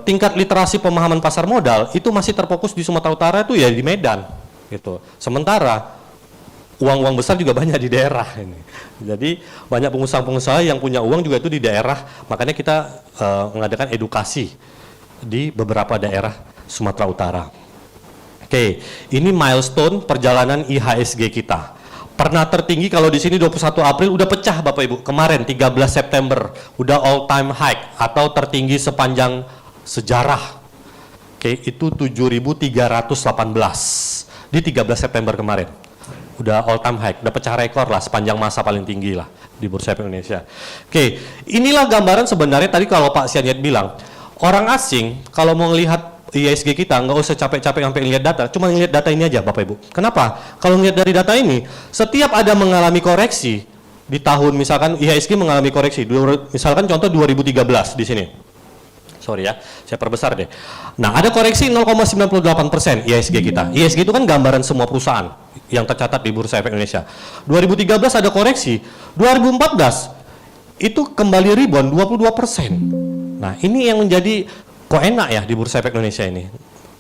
tingkat literasi pemahaman pasar modal itu masih terfokus di Sumatera Utara itu ya di Medan, gitu. Sementara uang-uang besar juga banyak di daerah ini. Jadi banyak pengusaha-pengusaha yang punya uang juga itu di daerah. Makanya kita mengadakan edukasi di beberapa daerah Sumatera Utara. Oke, ini milestone perjalanan IHSG kita. Pernah tertinggi kalau di sini 21 April udah pecah Bapak Ibu. Kemarin 13 September udah all time high atau tertinggi sepanjang sejarah. Oke, itu 7.318 di 13 September kemarin. Udah all time high, udah pecah rekor lah sepanjang masa paling tinggi lah di Bursa Efek Indonesia. Oke, inilah gambaran sebenarnya tadi kalau Pak Sianyet bilang, orang asing kalau mau melihat IHSG kita nggak usah capek-capek sampai lihat data, cuma lihat data ini aja Bapak Ibu. Kenapa? Kalau lihat dari data ini, setiap ada mengalami koreksi di tahun misalkan IHSG mengalami koreksi, misalkan contoh 2013 di sini. Sorry ya, saya perbesar deh. Nah, ada koreksi 0,98% IHSG kita. IHSG itu kan gambaran semua perusahaan yang tercatat di Bursa Efek Indonesia. 2013 ada koreksi, 2014 itu kembali rebound 22%. Nah, ini yang menjadi kok enak ya di Bursa Efek Indonesia ini.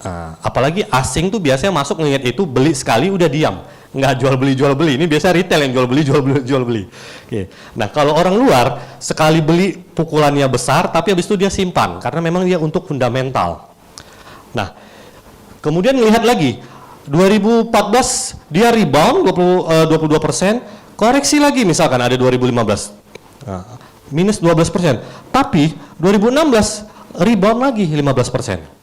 Nah, apalagi asing tuh biasanya masuk ngelihat itu, beli sekali udah diam, nggak jual beli. Ini biasa retail yang jual beli. Oke. Nah, kalau orang luar sekali beli pukulannya besar, tapi habis itu dia simpan karena memang dia untuk fundamental. Nah, kemudian lihat lagi 2014 dia rebound 22%, koreksi lagi misalkan ada 2015 minus 12%, tapi 2016 rebound lagi 15%.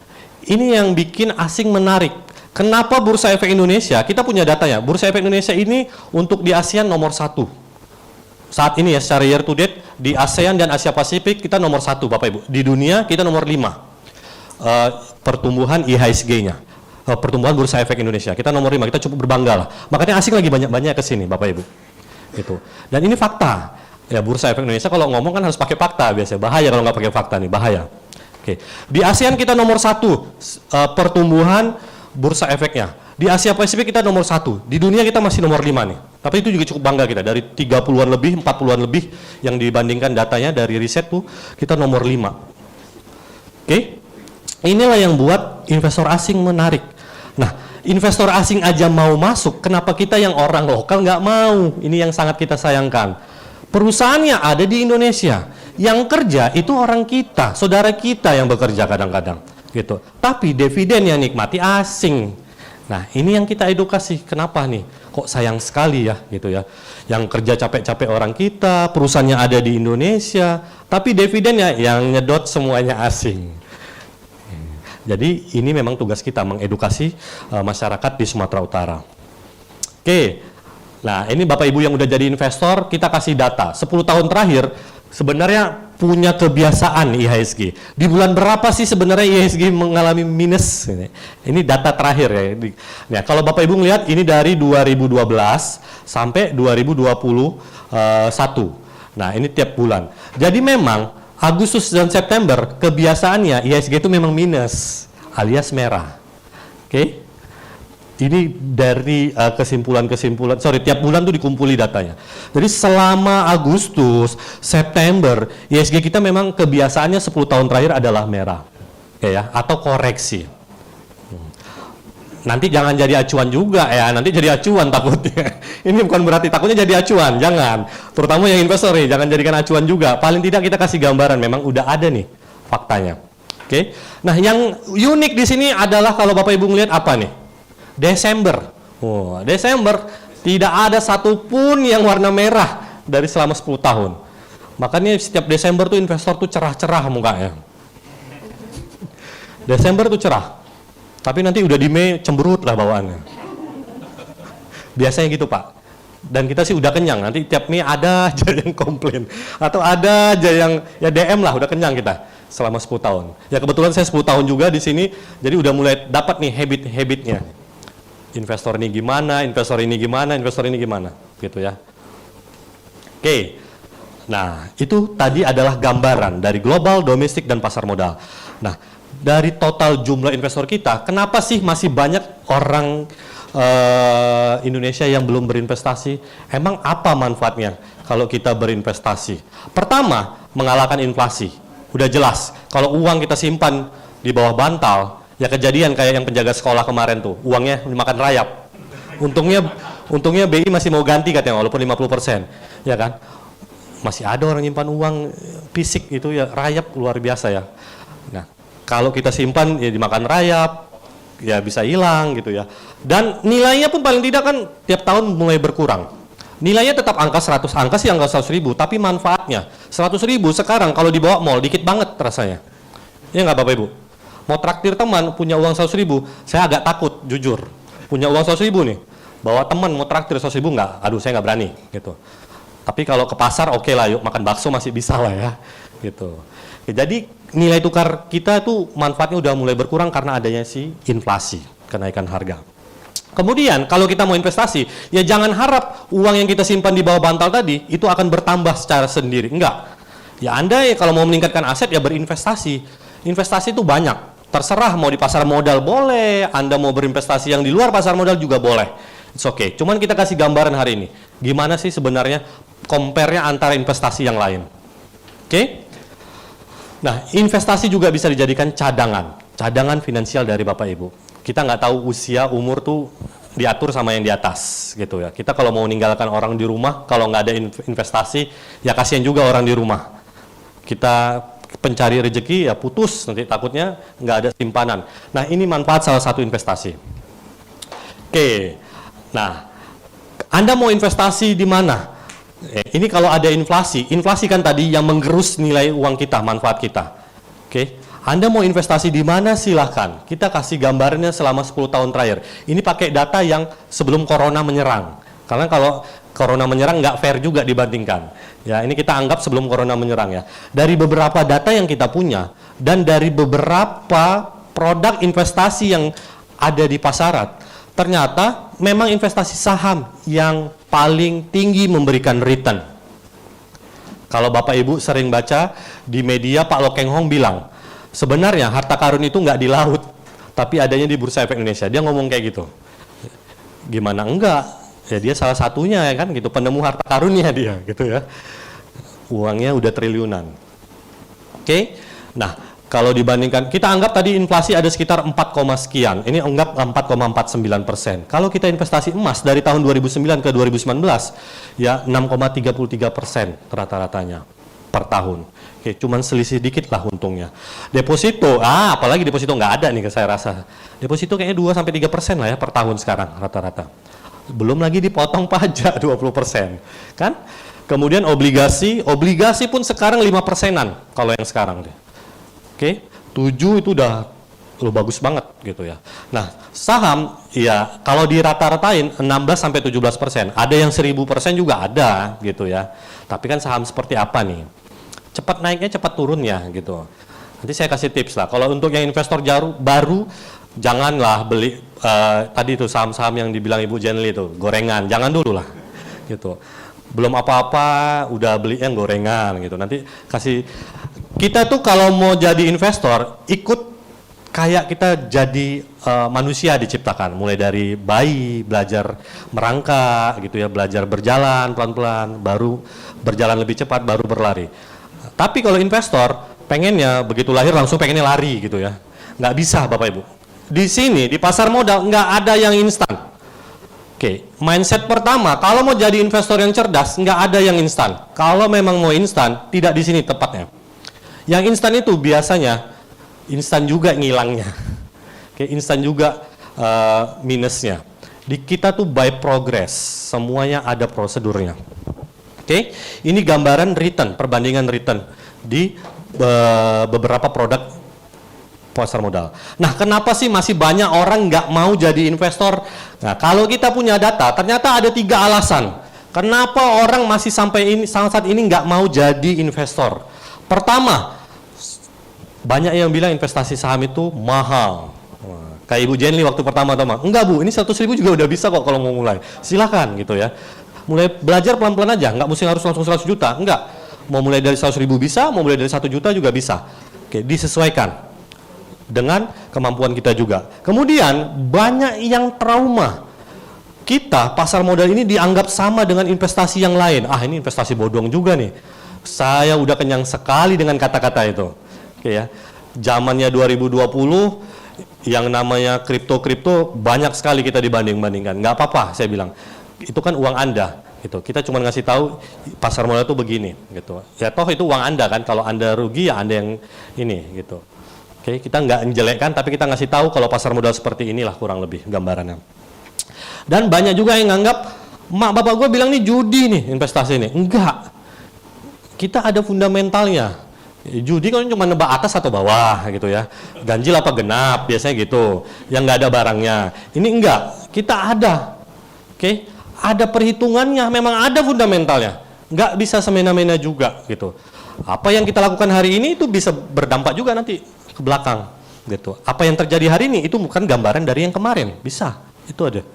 Ini yang bikin asing menarik. Kenapa Bursa Efek Indonesia? Kita punya datanya. Bursa Efek Indonesia ini untuk di ASEAN nomor 1. Saat ini ya, secara year to date di ASEAN dan Asia Pasifik kita nomor 1, Bapak Ibu. Di dunia kita nomor 5. Pertumbuhan IHSG-nya. Pertumbuhan Bursa Efek Indonesia. Kita nomor 5, kita cukup berbangga lah. Makanya asing lagi banyak-banyak ke sini, Bapak Ibu. Gitu. Dan ini fakta. Ya, Bursa Efek Indonesia kalau ngomong kan harus pakai fakta biasanya. Bahaya kalau nggak pakai fakta nih, bahaya. Oke. Di ASEAN kita nomor 1 pertumbuhan bursa efeknya. Di Asia Pasifik kita nomor 1. Di dunia kita masih nomor 5 nih. Tapi itu juga cukup bangga kita. Dari 30-an lebih, 40-an lebih yang dibandingkan datanya dari riset tuh kita nomor 5. Oke. Inilah yang buat investor asing menarik. Nah, investor asing aja mau masuk, kenapa kita yang orang lokal nggak mau? Ini yang sangat kita sayangkan. Perusahaannya ada di Indonesia, yang kerja itu orang kita, saudara kita yang bekerja kadang-kadang, gitu. Tapi dividen yang nikmati asing. Nah, ini yang kita edukasi. Kenapa nih? Kok sayang sekali ya, gitu ya. Yang kerja capek-capek orang kita, perusahaannya ada di Indonesia, tapi dividennya yang nyedot semuanya asing. Jadi ini memang tugas kita mengedukasi masyarakat di Sumatera Utara. Oke. Nah, ini Bapak Ibu yang udah jadi investor, kita kasih data. 10 tahun terakhir sebenarnya punya kebiasaan IHSG. Di bulan berapa sih sebenarnya IHSG mengalami minus? Ini data terakhir ya. Nah, kalau Bapak Ibu ngelihat ini dari 2012 sampai 2021. Nah, ini tiap bulan. Jadi memang Agustus dan September kebiasaannya IHSG itu memang minus alias merah. Oke. Ini dari kesimpulan-kesimpulan, tiap bulan tuh dikumpuli datanya. Jadi selama Agustus, September, IHSG kita memang kebiasaannya 10 tahun terakhir adalah merah. Ya, atau koreksi. Nanti jangan jadi acuan juga ya, nanti jadi acuan takutnya. Ini bukan berarti takutnya jadi acuan, jangan. Terutama yang investor nih, jangan jadikan acuan juga. Paling tidak kita kasih gambaran, memang udah ada nih faktanya. Oke. Nah, yang unik di sini adalah kalau Bapak Ibu ngelihat apa nih? Desember. Oh, Desember tidak ada satupun yang warna merah dari selama 10 tahun. Makanya setiap Desember tuh investor tuh cerah-cerah mukanya. Desember tuh cerah. Tapi nanti udah di Mei cemberut lah bawaannya. Biasanya gitu, Pak. Dan kita sih udah kenyang. Nanti tiap Mei ada aja yang komplain atau ada aja yang ya DM lah, udah kenyang kita selama 10 tahun. Ya kebetulan saya 10 tahun juga di sini, jadi udah mulai dapat nih habit-habitnya. Investor ini gimana, investor ini gimana, investor ini gimana, gitu ya. Oke. Nah, itu tadi adalah gambaran dari global, domestik, dan pasar modal. Nah, dari total jumlah investor kita, kenapa sih masih banyak orang Indonesia yang belum berinvestasi? Emang apa manfaatnya kalau kita berinvestasi? Pertama, mengalahkan inflasi. Udah jelas, kalau uang kita simpan di bawah bantal, ya kejadian kayak yang penjaga sekolah kemarin tuh, uangnya dimakan rayap. Untungnya BI masih mau ganti katanya, walaupun 50%, ya kan? Masih ada orang nyimpan uang fisik itu ya rayap luar biasa ya. Nah, kalau kita simpan ya dimakan rayap, ya bisa hilang gitu ya. Dan nilainya pun paling tidak kan tiap tahun mulai berkurang. Nilainya tetap angka 100, angka sih angka 100.000, tapi manfaatnya 100.000 sekarang kalau dibawa mall dikit banget rasanya. Ya nggak Bapak Ibu? Mau traktir teman punya uang 100.000, saya agak takut jujur. Punya uang 100.000 nih, bawa teman mau traktir 100.000 nggak? Aduh saya nggak berani gitu. Tapi kalau ke pasar oke lah, yuk makan bakso masih bisa lah ya, gitu. Ya, jadi nilai tukar kita tuh manfaatnya udah mulai berkurang karena adanya si inflasi, kenaikan harga. Kemudian kalau kita mau investasi, ya jangan harap uang yang kita simpan di bawah bantal tadi itu akan bertambah secara sendiri, enggak. Ya Anda ya kalau mau meningkatkan aset ya berinvestasi. Investasi itu banyak. Terserah mau di pasar modal boleh, Anda mau berinvestasi yang di luar pasar modal juga boleh. It's okay. Cuman kita kasih gambaran hari ini. Gimana sih sebenarnya compare-nya antara investasi yang lain. Oke? Nah, investasi juga bisa dijadikan cadangan finansial dari Bapak Ibu. Kita nggak tahu usia, umur tuh diatur sama yang di atas gitu ya. Kita kalau mau meninggalkan orang di rumah, kalau nggak ada investasi, ya kasihan juga orang di rumah. Kita pencari rezeki ya putus, nanti takutnya nggak ada simpanan. Nah, ini manfaat salah satu investasi. Oke, nah Anda mau investasi di mana? Ini kalau ada inflasi kan tadi yang menggerus nilai uang kita, manfaat kita. Oke. Anda mau investasi di mana silahkan. Kita kasih gambarnya selama 10 tahun terakhir. Ini pakai data yang sebelum corona menyerang. Karena kalau corona menyerang nggak fair juga dibandingkan. Ya, ini kita anggap sebelum corona menyerang ya. Dari beberapa data yang kita punya dan dari beberapa produk investasi yang ada di pasaran, ternyata memang investasi saham yang paling tinggi memberikan return. Kalau Bapak Ibu sering baca di media, Pak Lo Keng Hong bilang, sebenarnya harta karun itu nggak di laut, tapi adanya di Bursa Efek Indonesia. Dia ngomong kayak gitu. Gimana enggak? Ya dia salah satunya ya kan gitu, penemu harta karunnya dia gitu ya. Uangnya udah triliunan. Oke. Nah, kalau dibandingkan, kita anggap tadi inflasi ada sekitar 4, sekian. Ini anggap 4,49%. Kalau kita investasi emas dari tahun 2009 ke 2019, ya 6,33% rata-ratanya per tahun. Oke, cuman selisih dikit lah untungnya. Deposito, apalagi deposito nggak ada nih saya rasa. Deposito kayaknya 2-3% lah ya per tahun sekarang rata-rata. Belum lagi dipotong pajak 20%, kan? Kemudian obligasi pun sekarang 5%-an kalau yang sekarang deh. Oke, 7 itu udah bagus banget gitu ya. Nah, saham ya kalau di rata-ratain 16-17%. Ada yang 1000% juga ada gitu ya. Tapi kan saham seperti apa nih? Cepat naiknya, cepat turunnya gitu. Nanti saya kasih tips lah. Kalau untuk yang investor baru, janganlah beli tadi itu saham-saham yang dibilang Ibu Jenly itu, gorengan. Jangan dulu lah gitu. Belum apa-apa udah beli yang gorengan gitu. Nanti kasih, kita tuh kalau mau jadi investor, ikut kayak kita jadi manusia diciptakan. Mulai dari bayi, belajar merangkak gitu ya, belajar berjalan pelan-pelan, baru berjalan lebih cepat, baru berlari. Tapi kalau investor, pengennya begitu lahir langsung pengennya lari gitu ya. Nggak bisa Bapak Ibu. Di sini, di pasar modal, nggak ada yang instan. Oke, mindset pertama, kalau mau jadi investor yang cerdas, nggak ada yang instan. Kalau memang mau instan, tidak di sini tepatnya. Yang instan itu biasanya, instan juga ngilangnya. Oke, instan juga minusnya. Di kita tuh by progress, semuanya ada prosedurnya. Oke, ini gambaran return, perbandingan return di beberapa produk pasar modal. Nah, kenapa sih masih banyak orang nggak mau jadi investor? Nah, kalau kita punya data, ternyata ada 3 alasan. Kenapa orang masih sampai saat ini nggak mau jadi investor? Pertama, banyak yang bilang investasi saham itu mahal. Kayak Ibu Jenly waktu pertama-tama, enggak Bu, ini 100.000 juga udah bisa kok kalau mau mulai. Silakan gitu ya. Mulai belajar pelan-pelan aja, nggak mesti harus langsung 100 juta, enggak. Mau mulai dari 100.000 bisa, mau mulai dari 1 juta juga bisa. Oke, disesuaikan dengan kemampuan kita juga. Kemudian banyak yang trauma. Kita pasar modal ini dianggap sama dengan investasi yang lain. Ini investasi bodong juga nih. Saya udah kenyang sekali dengan kata-kata itu. Oke ya. Zamannya 2020 yang namanya kripto banyak sekali kita dibanding-bandingkan. Nggak apa-apa saya bilang. Itu kan uang Anda gitu. Kita cuma ngasih tahu pasar modal itu begini gitu. Ya toh itu uang Anda kan. Kalau Anda rugi ya Anda yang ini gitu. Oke, kita nggak menjelekkan, tapi kita ngasih tahu kalau pasar modal seperti inilah kurang lebih gambarannya. Dan banyak juga yang nganggap, mak bapak gue bilang nih judi nih investasi ini. Enggak, kita ada fundamentalnya. Judi kan cuma nebak atas atau bawah gitu ya. Ganjil apa genap, biasanya gitu. Yang nggak ada barangnya. Ini enggak, kita ada. Oke, ada perhitungannya, memang ada fundamentalnya. Nggak bisa semena-mena juga gitu. Apa yang kita lakukan hari ini itu bisa berdampak juga nanti ke belakang gitu. Apa yang terjadi hari ini itu bukan gambaran dari yang kemarin, bisa. Itu ada.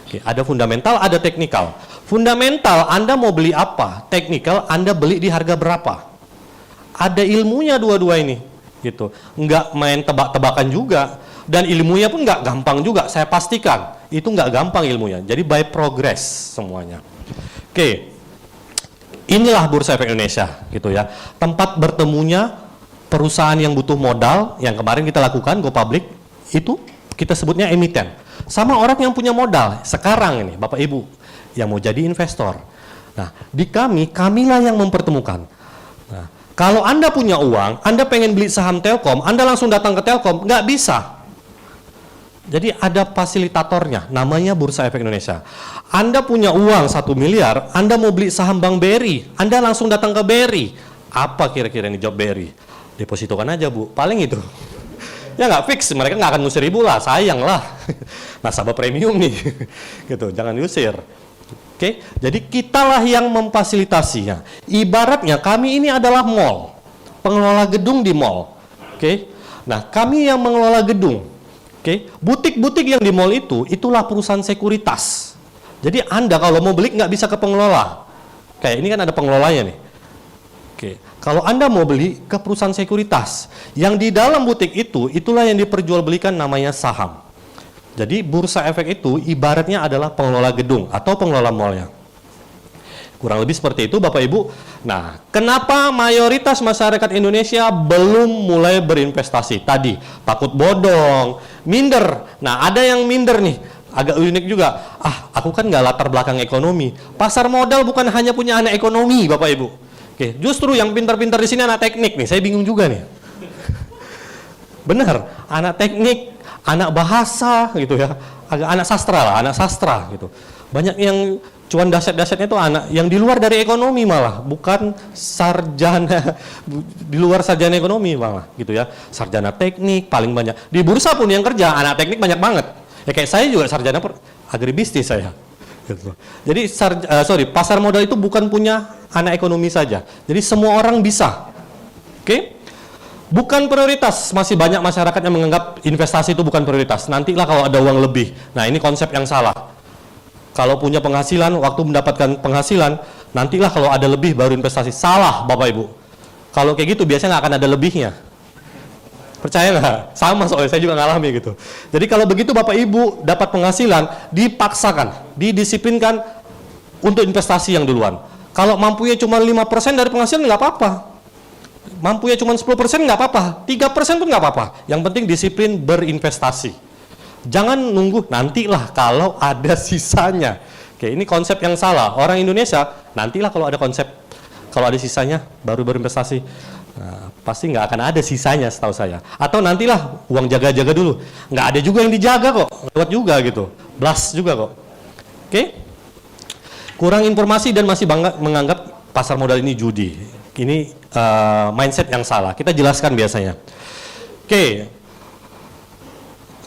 Oke, ada fundamental, ada teknikal. Fundamental Anda mau beli apa? Teknikal Anda beli di harga berapa? Ada ilmunya dua-dua ini gitu. Enggak main tebak-tebakan juga dan ilmunya pun enggak gampang juga, saya pastikan. Itu enggak gampang ilmunya. Jadi by progress semuanya. Oke. inilah Bursa Efek Indonesia gitu ya. Tempat bertemunya perusahaan yang butuh modal, yang kemarin kita lakukan go public, itu kita sebutnya emiten. Sama orang yang punya modal, sekarang ini Bapak Ibu yang mau jadi investor. Nah, di kamilah yang mempertemukan. Nah, kalau Anda punya uang, Anda pengen beli saham Telkom, Anda langsung datang ke Telkom, nggak bisa. Jadi ada fasilitatornya, namanya Bursa Efek Indonesia. Anda punya uang 1 miliar, Anda mau beli saham Bank BRI, Anda langsung datang ke BRI. Apa kira-kira ini job BRI? Depositokan aja Bu, paling itu. Ya nggak fix, mereka nggak akan ngusir Ibu lah, sayang lah. Nasabah premium nih, gitu, jangan diusir. Oke, jadi kitalah yang memfasilitasinya. Ibaratnya kami ini adalah mall, pengelola gedung di mall. Oke, nah kami yang mengelola gedung. Oke, butik-butik yang di mall itu, itulah perusahaan sekuritas. Jadi Anda kalau mau beli nggak bisa ke pengelola. Kayak ini kan ada pengelolanya nih. Oke, kalau Anda mau beli ke perusahaan sekuritas, yang di dalam butik itu, itulah yang diperjualbelikan namanya saham. Jadi Bursa Efek itu ibaratnya adalah pengelola gedung atau pengelola mallnya. Kurang lebih seperti itu Bapak Ibu. Nah, kenapa mayoritas masyarakat Indonesia belum mulai berinvestasi? Tadi, takut bodong, minder. Nah, ada yang minder nih, agak unik juga. Aku kan nggak latar belakang ekonomi. Pasar modal bukan hanya punya anak ekonomi Bapak Ibu. Oke, justru yang pintar-pintar di sini anak teknik nih, saya bingung juga nih. Benar, anak teknik, anak bahasa gitu ya, anak sastra lah, anak sastra gitu. Banyak yang cuan dahsyat-dahsyatnya itu anak yang di luar dari ekonomi malah, bukan sarjana di luar sarjana ekonomi malah gitu ya. Sarjana teknik paling banyak. Di bursa pun yang kerja anak teknik banyak banget. Ya kayak saya juga sarjana agribisnis saya. Gitu. Jadi pasar modal itu bukan punya anak ekonomi saja. Jadi semua orang bisa. Oke? Bukan prioritas, masih banyak masyarakat yang menganggap investasi itu bukan prioritas. Nantilah kalau ada uang lebih. Nah, ini konsep yang salah. Kalau punya penghasilan, waktu mendapatkan penghasilan, nantilah kalau ada lebih baru investasi. Salah, Bapak Ibu. Kalau kayak gitu biasanya nggak akan ada lebihnya. Percaya nggak? Sama soalnya, saya juga ngalami gitu. Jadi kalau begitu Bapak Ibu dapat penghasilan, dipaksakan, didisiplinkan untuk investasi yang duluan. Kalau mampunya cuma 5% dari penghasilan nggak apa-apa. Mampunya cuma 10% nggak apa-apa, 3% pun nggak apa-apa. Yang penting disiplin berinvestasi. Jangan nunggu nantilah kalau ada sisanya. Oke, ini konsep yang salah. Orang Indonesia nantilah kalau ada sisanya baru berinvestasi. Nah, pasti nggak akan ada sisanya setahu saya. Atau nantilah uang jaga-jaga dulu. Nggak ada juga yang dijaga kok, lewat juga gitu. Blast juga kok. Oke? Kurang informasi dan masih menganggap pasar modal ini judi. Ini mindset yang salah. Kita jelaskan biasanya. Oke.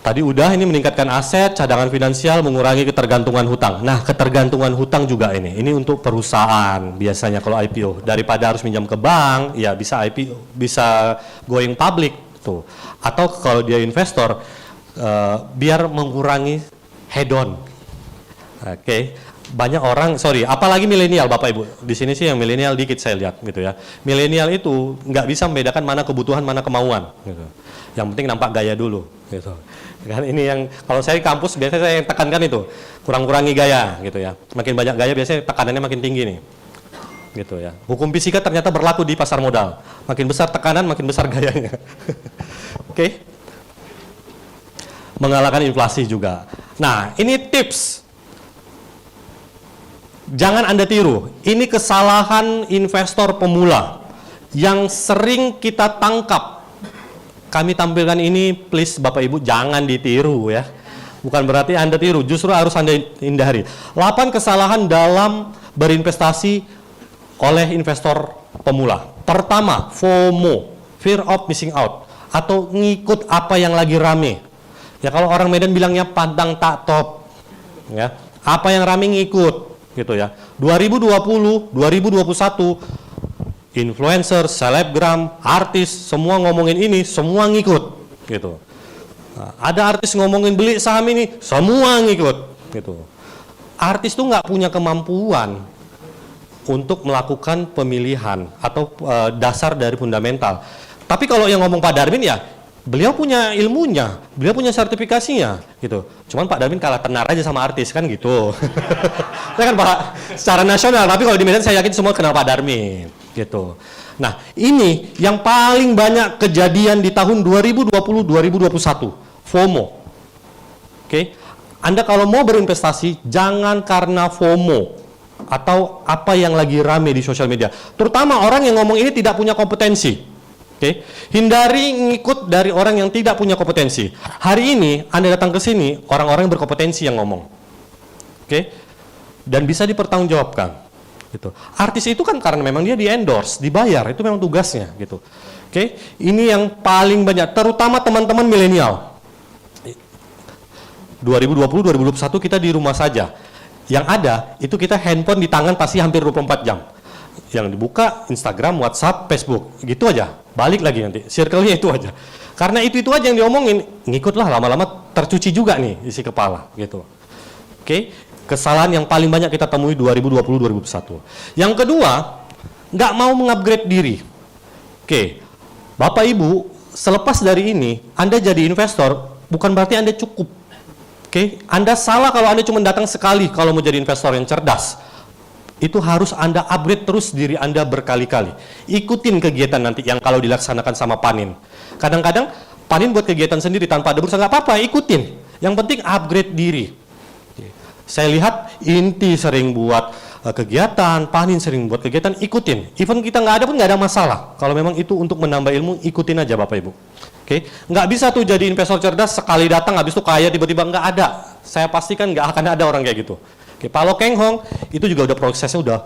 Tadi udah ini meningkatkan aset, cadangan finansial, mengurangi ketergantungan hutang. Nah, ketergantungan hutang juga ini. Ini untuk perusahaan biasanya kalau IPO. Daripada harus minjam ke bank, ya bisa IPO, bisa going public tuh. Atau kalau dia investor, biar mengurangi head on. Oke. Banyak orang, apalagi milenial Bapak Ibu. Di sini sih yang milenial dikit saya lihat gitu ya. Milenial itu nggak bisa membedakan mana kebutuhan, mana kemauan gitu. Yang penting nampak gaya dulu gitu. Kan ini yang kalau saya di kampus biasanya saya yang tekankan itu, kurang-kurangi gaya gitu ya. Makin banyak gaya biasanya tekanannya makin tinggi nih. Gitu ya. Hukum fisika ternyata berlaku di pasar modal. Makin besar tekanan, makin besar gayanya. Oke. Mengalahkan inflasi juga. Nah, ini tips. Jangan Anda tiru. Ini kesalahan investor pemula yang sering kita tangkap. Kami tampilkan ini, please Bapak Ibu jangan ditiru ya. Bukan berarti Anda tiru, justru harus Anda hindari. 8 kesalahan dalam berinvestasi oleh investor pemula. Pertama, FOMO, fear of missing out, atau ngikut apa yang lagi rame. Ya kalau orang Medan bilangnya pandang tak top. Ya, apa yang rame ngikut gitu ya. 2020, 2021 influencer, selebgram, artis, semua ngomongin ini, semua ngikut, gitu. Nah, ada artis ngomongin beli saham ini, semua ngikut, gitu. Artis tuh nggak punya kemampuan untuk melakukan pemilihan atau dasar dari fundamental. Tapi kalau yang ngomong Pak Darmin ya, Beliau punya ilmunya, beliau punya sertifikasinya, gitu. Cuman Pak Darmin kalah tenar aja sama artis kan gitu. Saya kan Pak secara nasional, tapi kalau di Medan saya yakin semua kenal Pak Darmin, gitu. Nah, ini yang paling banyak kejadian di tahun 2020-2021, FOMO. Oke, Anda kalau mau berinvestasi jangan karena FOMO atau apa yang lagi rame di sosial media. Terutama orang yang ngomong ini tidak punya kompetensi. Oke, hindari ngikut dari orang yang tidak punya kompetensi. Hari ini Anda datang ke sini, orang-orang yang berkompetensi yang ngomong. Oke, dan bisa dipertanggungjawabkan. Gitu. Artis itu kan karena memang dia di-endorse, dibayar, itu memang tugasnya. Gitu. Oke, ini yang paling banyak, terutama teman-teman milenial. 2020-2021 kita di rumah saja. Yang ada, itu kita handphone di tangan pasti hampir 24 jam. Yang dibuka Instagram, WhatsApp, Facebook, gitu aja. Balik lagi nanti, circle-nya itu aja. Karena itu aja yang diomongin, ngikutlah lama-lama tercuci juga nih isi kepala, gitu. Oke, kesalahan yang paling banyak kita temui 2020-2021. Yang kedua, nggak mau mengupgrade diri. Oke, Bapak Ibu, selepas dari ini, Anda jadi investor, bukan berarti Anda cukup. Oke, Anda salah kalau Anda cuma datang sekali kalau mau jadi investor yang cerdas. Itu harus Anda upgrade terus diri Anda berkali-kali. Ikutin kegiatan nanti yang kalau dilaksanakan sama Panin. Kadang-kadang Panin buat kegiatan sendiri tanpa ada bursa, nggak apa-apa, ikutin. Yang penting upgrade diri. Saya lihat Inti sering buat kegiatan, Panin sering buat kegiatan, ikutin. Even kita nggak ada pun nggak ada masalah. Kalau memang itu untuk menambah ilmu, ikutin aja Bapak Ibu. Oke, nggak bisa tuh jadi investor cerdas sekali datang habis itu kaya tiba-tiba, nggak ada. Saya pastikan nggak akan ada orang kayak gitu. Oke, Pak Lo Keng Hong itu juga udah prosesnya udah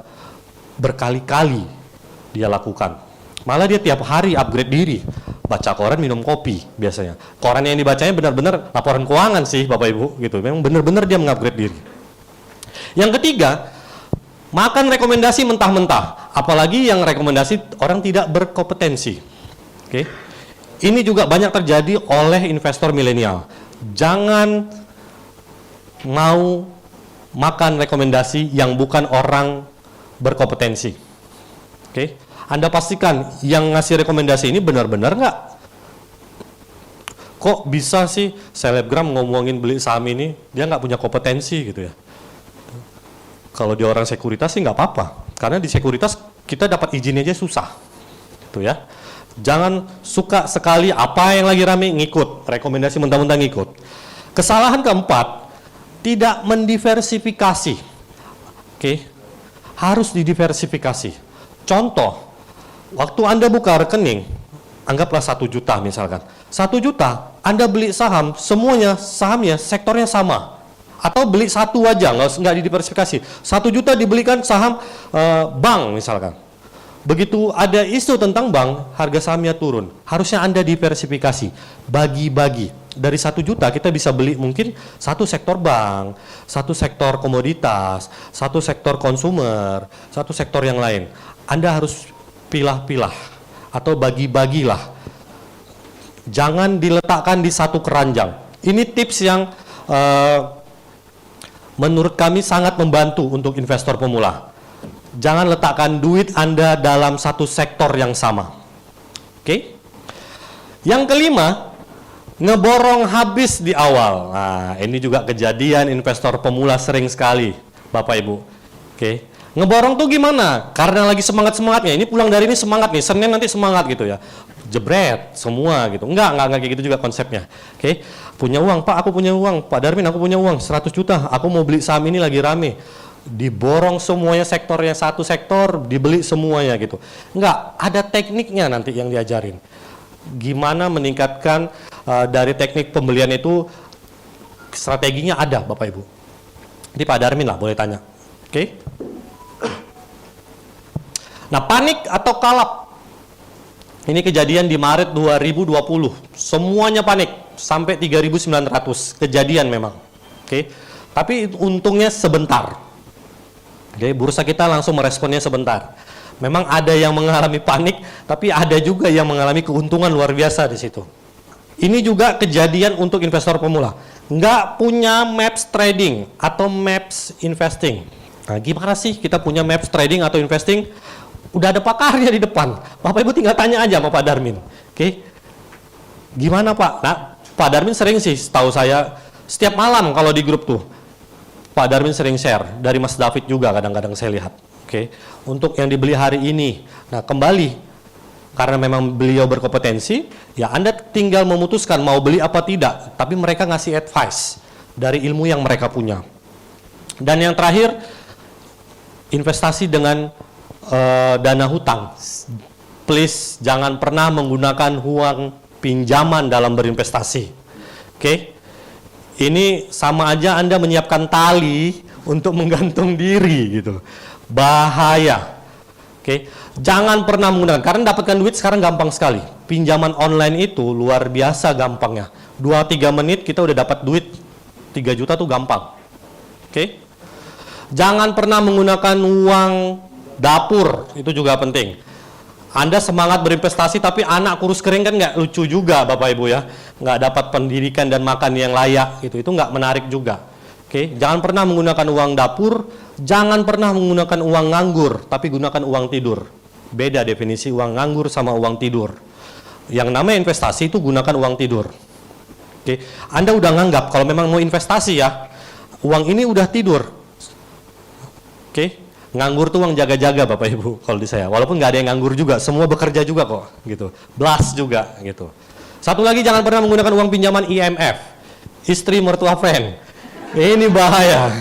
berkali-kali dia lakukan. Malah dia tiap hari upgrade diri, baca koran, minum kopi biasanya. Koran yang dibacanya benar-benar laporan keuangan sih Bapak Ibu gitu. Memang benar-benar dia mengupgrade diri. Yang ketiga, makan rekomendasi mentah-mentah, apalagi yang rekomendasi orang tidak berkompetensi. Oke. Ini juga banyak terjadi oleh investor milenial. Jangan mau makan rekomendasi yang bukan orang berkompetensi. Oke, Anda pastikan yang ngasih rekomendasi ini benar-benar nggak? Kok bisa sih selebgram ngomongin beli saham ini, dia nggak punya kompetensi gitu ya? Kalau dia orang sekuritas sih nggak apa-apa, karena di sekuritas kita dapat izin aja susah, gitu ya. Jangan suka sekali apa yang lagi rame ngikut, rekomendasi mentah-mentah ngikut. Kesalahan keempat, tidak mendiversifikasi. Oke, harus didiversifikasi. Contoh, waktu Anda buka rekening, anggaplah 1 juta misalkan. 1 juta, Anda beli saham, semuanya sahamnya, sektornya sama. Atau beli satu aja, nggak didiversifikasi. 1 juta dibelikan saham bank misalkan. Begitu ada isu tentang bank, harga sahamnya turun. Harusnya Anda diversifikasi, bagi-bagi. Dari 1 juta kita bisa beli mungkin 1 sektor bank, 1 sektor komoditas, 1 sektor konsumer, 1 sektor yang lain. Anda harus pilah-pilah atau bagi-bagilah. Jangan diletakkan di satu keranjang. Ini tips yang menurut kami sangat membantu untuk investor pemula. Jangan letakkan duit Anda dalam satu sektor yang sama. Oke? Yang kelima, ngeborong habis di awal. Nah, ini juga kejadian investor pemula sering sekali, Bapak Ibu. Oke. Ngeborong tuh gimana? Karena lagi semangat-semangatnya. Ini pulang dari ini semangat nih, Senin nanti semangat gitu ya. Jebret semua gitu. Enggak kayak gitu juga konsepnya. Oke. Punya uang, Pak, aku punya uang. Pak Darmin, aku punya uang 100 juta. Aku mau beli saham ini lagi rame. Diborong semuanya sektornya, satu sektor dibeli semuanya gitu. Enggak, ada tekniknya nanti yang diajarin. Gimana meningkatkan dari teknik pembelian itu, strateginya ada Bapak Ibu. Ini Pak Darmin lah boleh tanya. Oke. Nah, panik atau kalap. Ini kejadian di Maret 2020. Semuanya panik sampai 3.900. Kejadian memang. Oke. Tapi untungnya sebentar. Oke, bursa kita langsung meresponnya sebentar. Memang ada yang mengalami panik, tapi ada juga yang mengalami keuntungan luar biasa di situ. Ini juga kejadian untuk investor pemula. Nggak punya maps trading atau maps investing. Nah, gimana sih kita punya maps trading atau investing? Udah ada pakarnya di depan. Bapak Ibu tinggal tanya aja sama Pak Darmin. Oke. Gimana Pak? Nah, Pak Darmin sering sih, setahu saya, setiap malam kalau di grup tuh, Pak Darmin sering share, dari Mas David juga kadang-kadang saya lihat. Oke, untuk yang dibeli hari ini. Nah, kembali, karena memang beliau berkompetensi, ya Anda tinggal memutuskan mau beli apa tidak, tapi mereka ngasih advice dari ilmu yang mereka punya. Dan yang terakhir, investasi dengan dana hutang. Please, jangan pernah menggunakan uang pinjaman dalam berinvestasi. Oke? Ini sama aja Anda menyiapkan tali untuk menggantung diri gitu. Bahaya. Oke? Jangan pernah menggunakan, karena dapatkan duit sekarang gampang sekali. Pinjaman online itu luar biasa gampangnya. 2-3 menit kita udah dapat duit 3 juta tuh gampang. Oke? Jangan pernah menggunakan uang dapur, itu juga penting. Anda semangat berinvestasi tapi anak kurus kering kan nggak lucu juga Bapak Ibu ya. Nggak dapat pendidikan dan makan yang layak, itu nggak menarik juga. Oke, jangan pernah menggunakan uang dapur, jangan pernah menggunakan uang nganggur, tapi gunakan uang tidur. Beda definisi uang nganggur sama uang tidur. Yang namanya investasi itu gunakan uang tidur. Oke, Anda udah nganggap kalau memang mau investasi ya, uang ini udah tidur. Oke, nganggur tuh uang jaga-jaga Bapak Ibu kalau di saya. Walaupun nggak ada yang nganggur juga, semua bekerja juga kok, gitu. Blast juga, gitu. Satu lagi, jangan pernah menggunakan uang pinjaman IMF, istri mertua friend. Ini bahaya,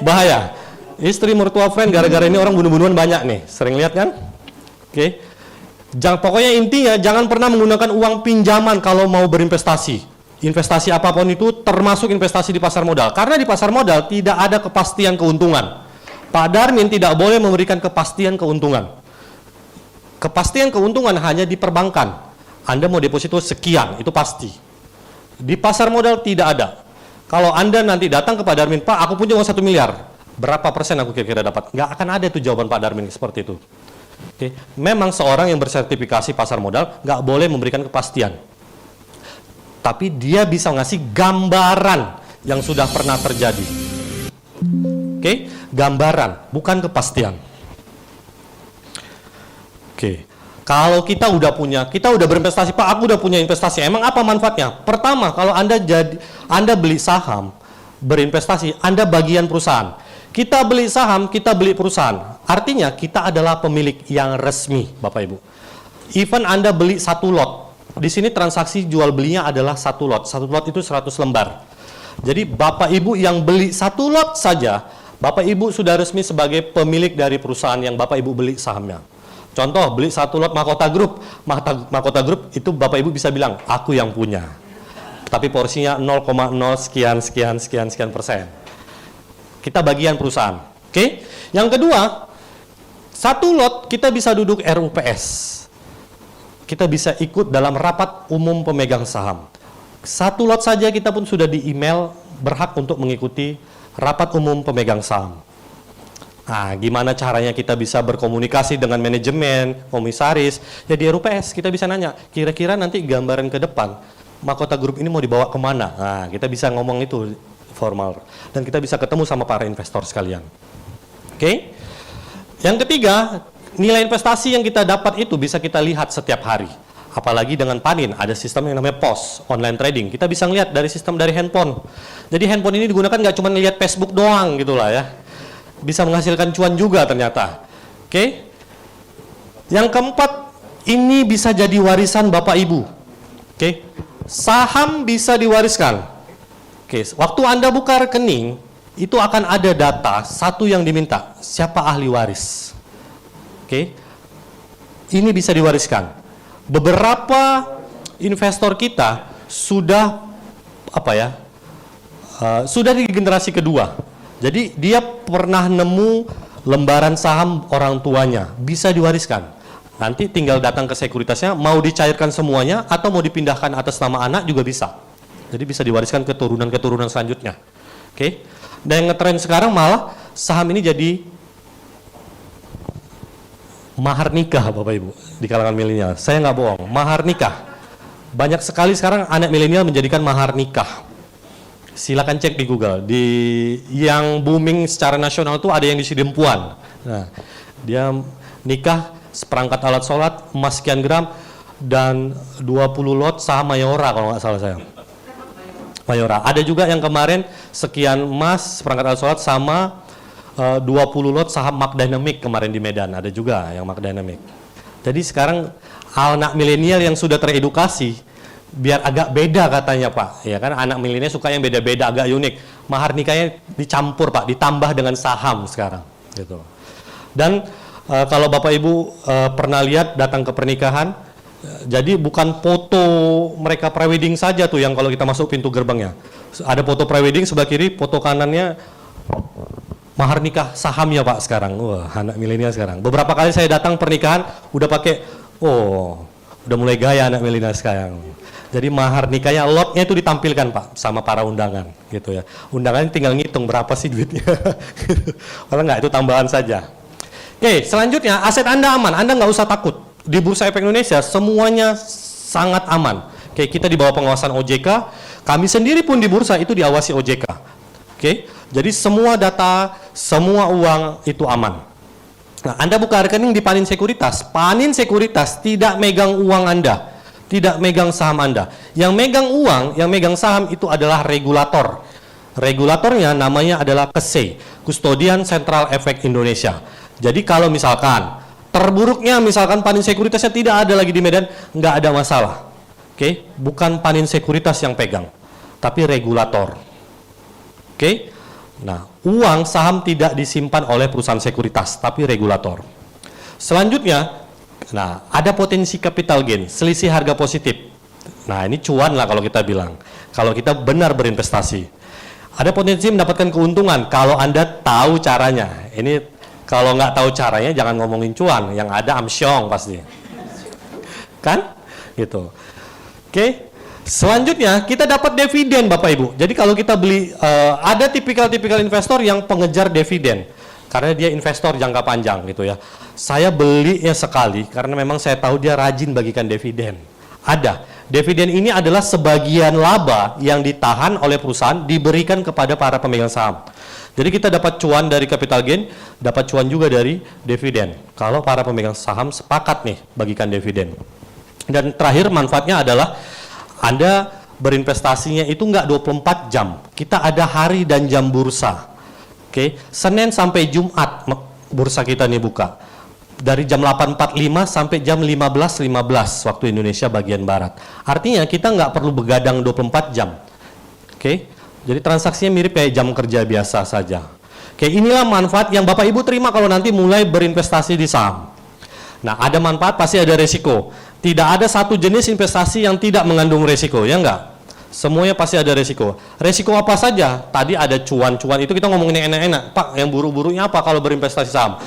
bahaya. Istri mertua friend, gara-gara ini orang bunuh-bunuhan banyak nih, sering lihat kan? Oke, pokoknya intinya jangan pernah menggunakan uang pinjaman kalau mau berinvestasi. Investasi apapun itu, termasuk investasi di pasar modal. Karena di pasar modal tidak ada kepastian keuntungan. Pak Darmin tidak boleh memberikan kepastian keuntungan. Kepastian keuntungan hanya di perbankan. Anda mau deposito sekian, itu pasti. Di pasar modal tidak ada. Kalau Anda nanti datang ke Pak Darmin, Pak, aku punya uang 1 miliar, berapa persen aku kira-kira dapat? Nggak akan ada itu jawaban Pak Darmin seperti itu. Oke. Memang seorang yang bersertifikasi pasar modal nggak boleh memberikan kepastian. Tapi dia bisa ngasih gambaran yang sudah pernah terjadi. Oke, gambaran, bukan kepastian. Oke, kalau kita udah berinvestasi, Pak, aku udah punya investasi. Emang apa manfaatnya? Pertama, kalau Anda beli saham, berinvestasi, Anda bagian perusahaan. Kita beli saham, kita beli perusahaan. Artinya kita adalah pemilik yang resmi, Bapak Ibu. Even Anda beli 1 lot, di sini transaksi jual belinya adalah 1 lot. 1 lot itu 100 lembar. Jadi Bapak Ibu yang beli 1 lot saja, Bapak Ibu sudah resmi sebagai pemilik dari perusahaan yang Bapak Ibu beli sahamnya. Contoh, beli 1 lot Mahkota Group. Mahkota Group itu Bapak Ibu bisa bilang, aku yang punya. Tapi porsinya 0,0 sekian persen. Kita bagian perusahaan. Oke? Yang kedua, 1 lot kita bisa duduk RUPS. Kita bisa ikut dalam rapat umum pemegang saham. 1 lot saja kita pun sudah di email berhak untuk mengikuti rapat umum pemegang saham. Nah, gimana caranya kita bisa berkomunikasi dengan manajemen, komisaris? Ya di RUPS kita bisa nanya, kira-kira nanti gambaran ke depan, Mahkota Group ini mau dibawa kemana? Nah, kita bisa ngomong itu formal. Dan kita bisa ketemu sama para investor sekalian. Oke? Yang ketiga, nilai investasi yang kita dapat itu bisa kita lihat setiap hari. Apalagi dengan Panin, ada sistem yang namanya POS, online trading. Kita bisa lihat dari sistem dari handphone. Jadi handphone ini digunakan nggak cuma lihat Facebook doang gitu lah ya. Bisa menghasilkan cuan juga ternyata. Oke? Yang keempat, ini bisa jadi warisan Bapak Ibu. Oke? Saham bisa diwariskan. Oke, waktu Anda buka rekening, itu akan ada data satu yang diminta, siapa ahli waris. Oke? Ini bisa diwariskan. Beberapa investor kita sudah sudah di generasi kedua. Jadi dia pernah nemu lembaran saham orang tuanya, bisa diwariskan. Nanti tinggal datang ke sekuritasnya, mau dicairkan semuanya atau mau dipindahkan atas nama anak juga bisa. Jadi bisa diwariskan keturunan-keturunan selanjutnya. Oke. Dan yang ngetren sekarang malah saham ini jadi mahar nikah Bapak Ibu di kalangan milenial. Saya nggak bohong, mahar nikah. Banyak sekali sekarang anak milenial menjadikan mahar nikah. Silakan cek di Google. Di yang booming secara nasional itu ada yang di Sidempuan. Nah, dia nikah seperangkat alat sholat emas sekian gram, dan 20 lot saham Mayora kalau nggak salah saya. Mayora. Ada juga yang kemarin sekian emas perangkat alat sholat sama 20 lot saham Mark Dynamic kemarin di Medan. Ada juga yang Mark Dynamic. Jadi sekarang anak milenial yang sudah teredukasi biar agak beda katanya Pak, ya kan, anak milenial suka yang beda-beda, agak unik. Mahar nikahnya dicampur Pak, ditambah dengan saham sekarang gitu. Dan kalau Bapak Ibu pernah lihat datang ke pernikahan, jadi bukan foto mereka prewedding saja tuh yang kalau kita masuk pintu gerbangnya. Ada foto prewedding sebelah kiri, foto kanannya mahar nikah sahamnya Pak sekarang. Wah, anak milenial sekarang. Beberapa kali saya datang pernikahan udah pakai, udah mulai gaya anak milenial sekarang. Jadi mahar nikahnya, lotnya itu ditampilkan Pak sama para undangan gitu ya. Undangannya tinggal ngitung berapa sih duitnya. Kalau enggak itu tambahan saja. Oke, selanjutnya aset Anda aman, Anda nggak usah takut. Di Bursa Efek Indonesia semuanya sangat aman. Oke, kita di bawah pengawasan OJK, kami sendiri pun di bursa itu diawasi OJK. Oke, jadi semua data, semua uang itu aman. Nah, Anda buka rekening di Panin Sekuritas. Panin Sekuritas tidak megang uang Anda, tidak megang saham Anda. Yang megang uang, yang megang saham itu adalah regulator. Regulatornya namanya adalah KSE, Kustodian Sentral Efek Indonesia. Jadi kalau misalkan terburuknya misalkan Panin Sekuritasnya tidak ada lagi di Medan, nggak ada masalah. Oke, bukan Panin Sekuritas yang pegang, tapi regulator. Oke, nah uang saham tidak disimpan oleh perusahaan sekuritas, tapi regulator. Selanjutnya, nah ada potensi capital gain, selisih harga positif. Nah ini cuan lah kalau kita bilang, kalau kita benar berinvestasi. Ada potensi mendapatkan keuntungan kalau Anda tahu caranya. Ini kalau nggak tahu caranya jangan ngomongin cuan, yang ada amsyong pasti. Kan? Gitu. Oke. Selanjutnya kita dapat dividen Bapak Ibu. Jadi kalau kita beli, ada tipikal-tipikal investor yang pengejar dividen. Karena dia investor jangka panjang gitu ya. Saya belinya sekali karena memang saya tahu dia rajin bagikan dividen. Ada. Dividen ini adalah sebagian laba yang ditahan oleh perusahaan diberikan kepada para pemegang saham. Jadi kita dapat cuan dari capital gain, dapat cuan juga dari dividen. Kalau para pemegang saham sepakat nih bagikan dividen. Dan terakhir manfaatnya adalah Anda berinvestasinya itu nggak 24 jam. Kita ada hari dan jam bursa. Oke, Senin sampai Jumat bursa kita nih buka. Dari jam 8.45 sampai jam 15.15 waktu Indonesia bagian Barat. Artinya kita nggak perlu begadang 24 jam. Oke, jadi transaksinya mirip kayak jam kerja biasa saja. Oke, inilah manfaat yang Bapak Ibu terima kalau nanti mulai berinvestasi di saham. Nah, ada manfaat pasti ada resiko. Tidak ada satu jenis investasi yang tidak mengandung resiko, ya enggak? Semuanya pasti ada resiko. Resiko apa saja? Tadi ada cuan-cuan, itu kita ngomongin yang enak-enak. Pak, yang buruk-buruknya apa kalau berinvestasi saham?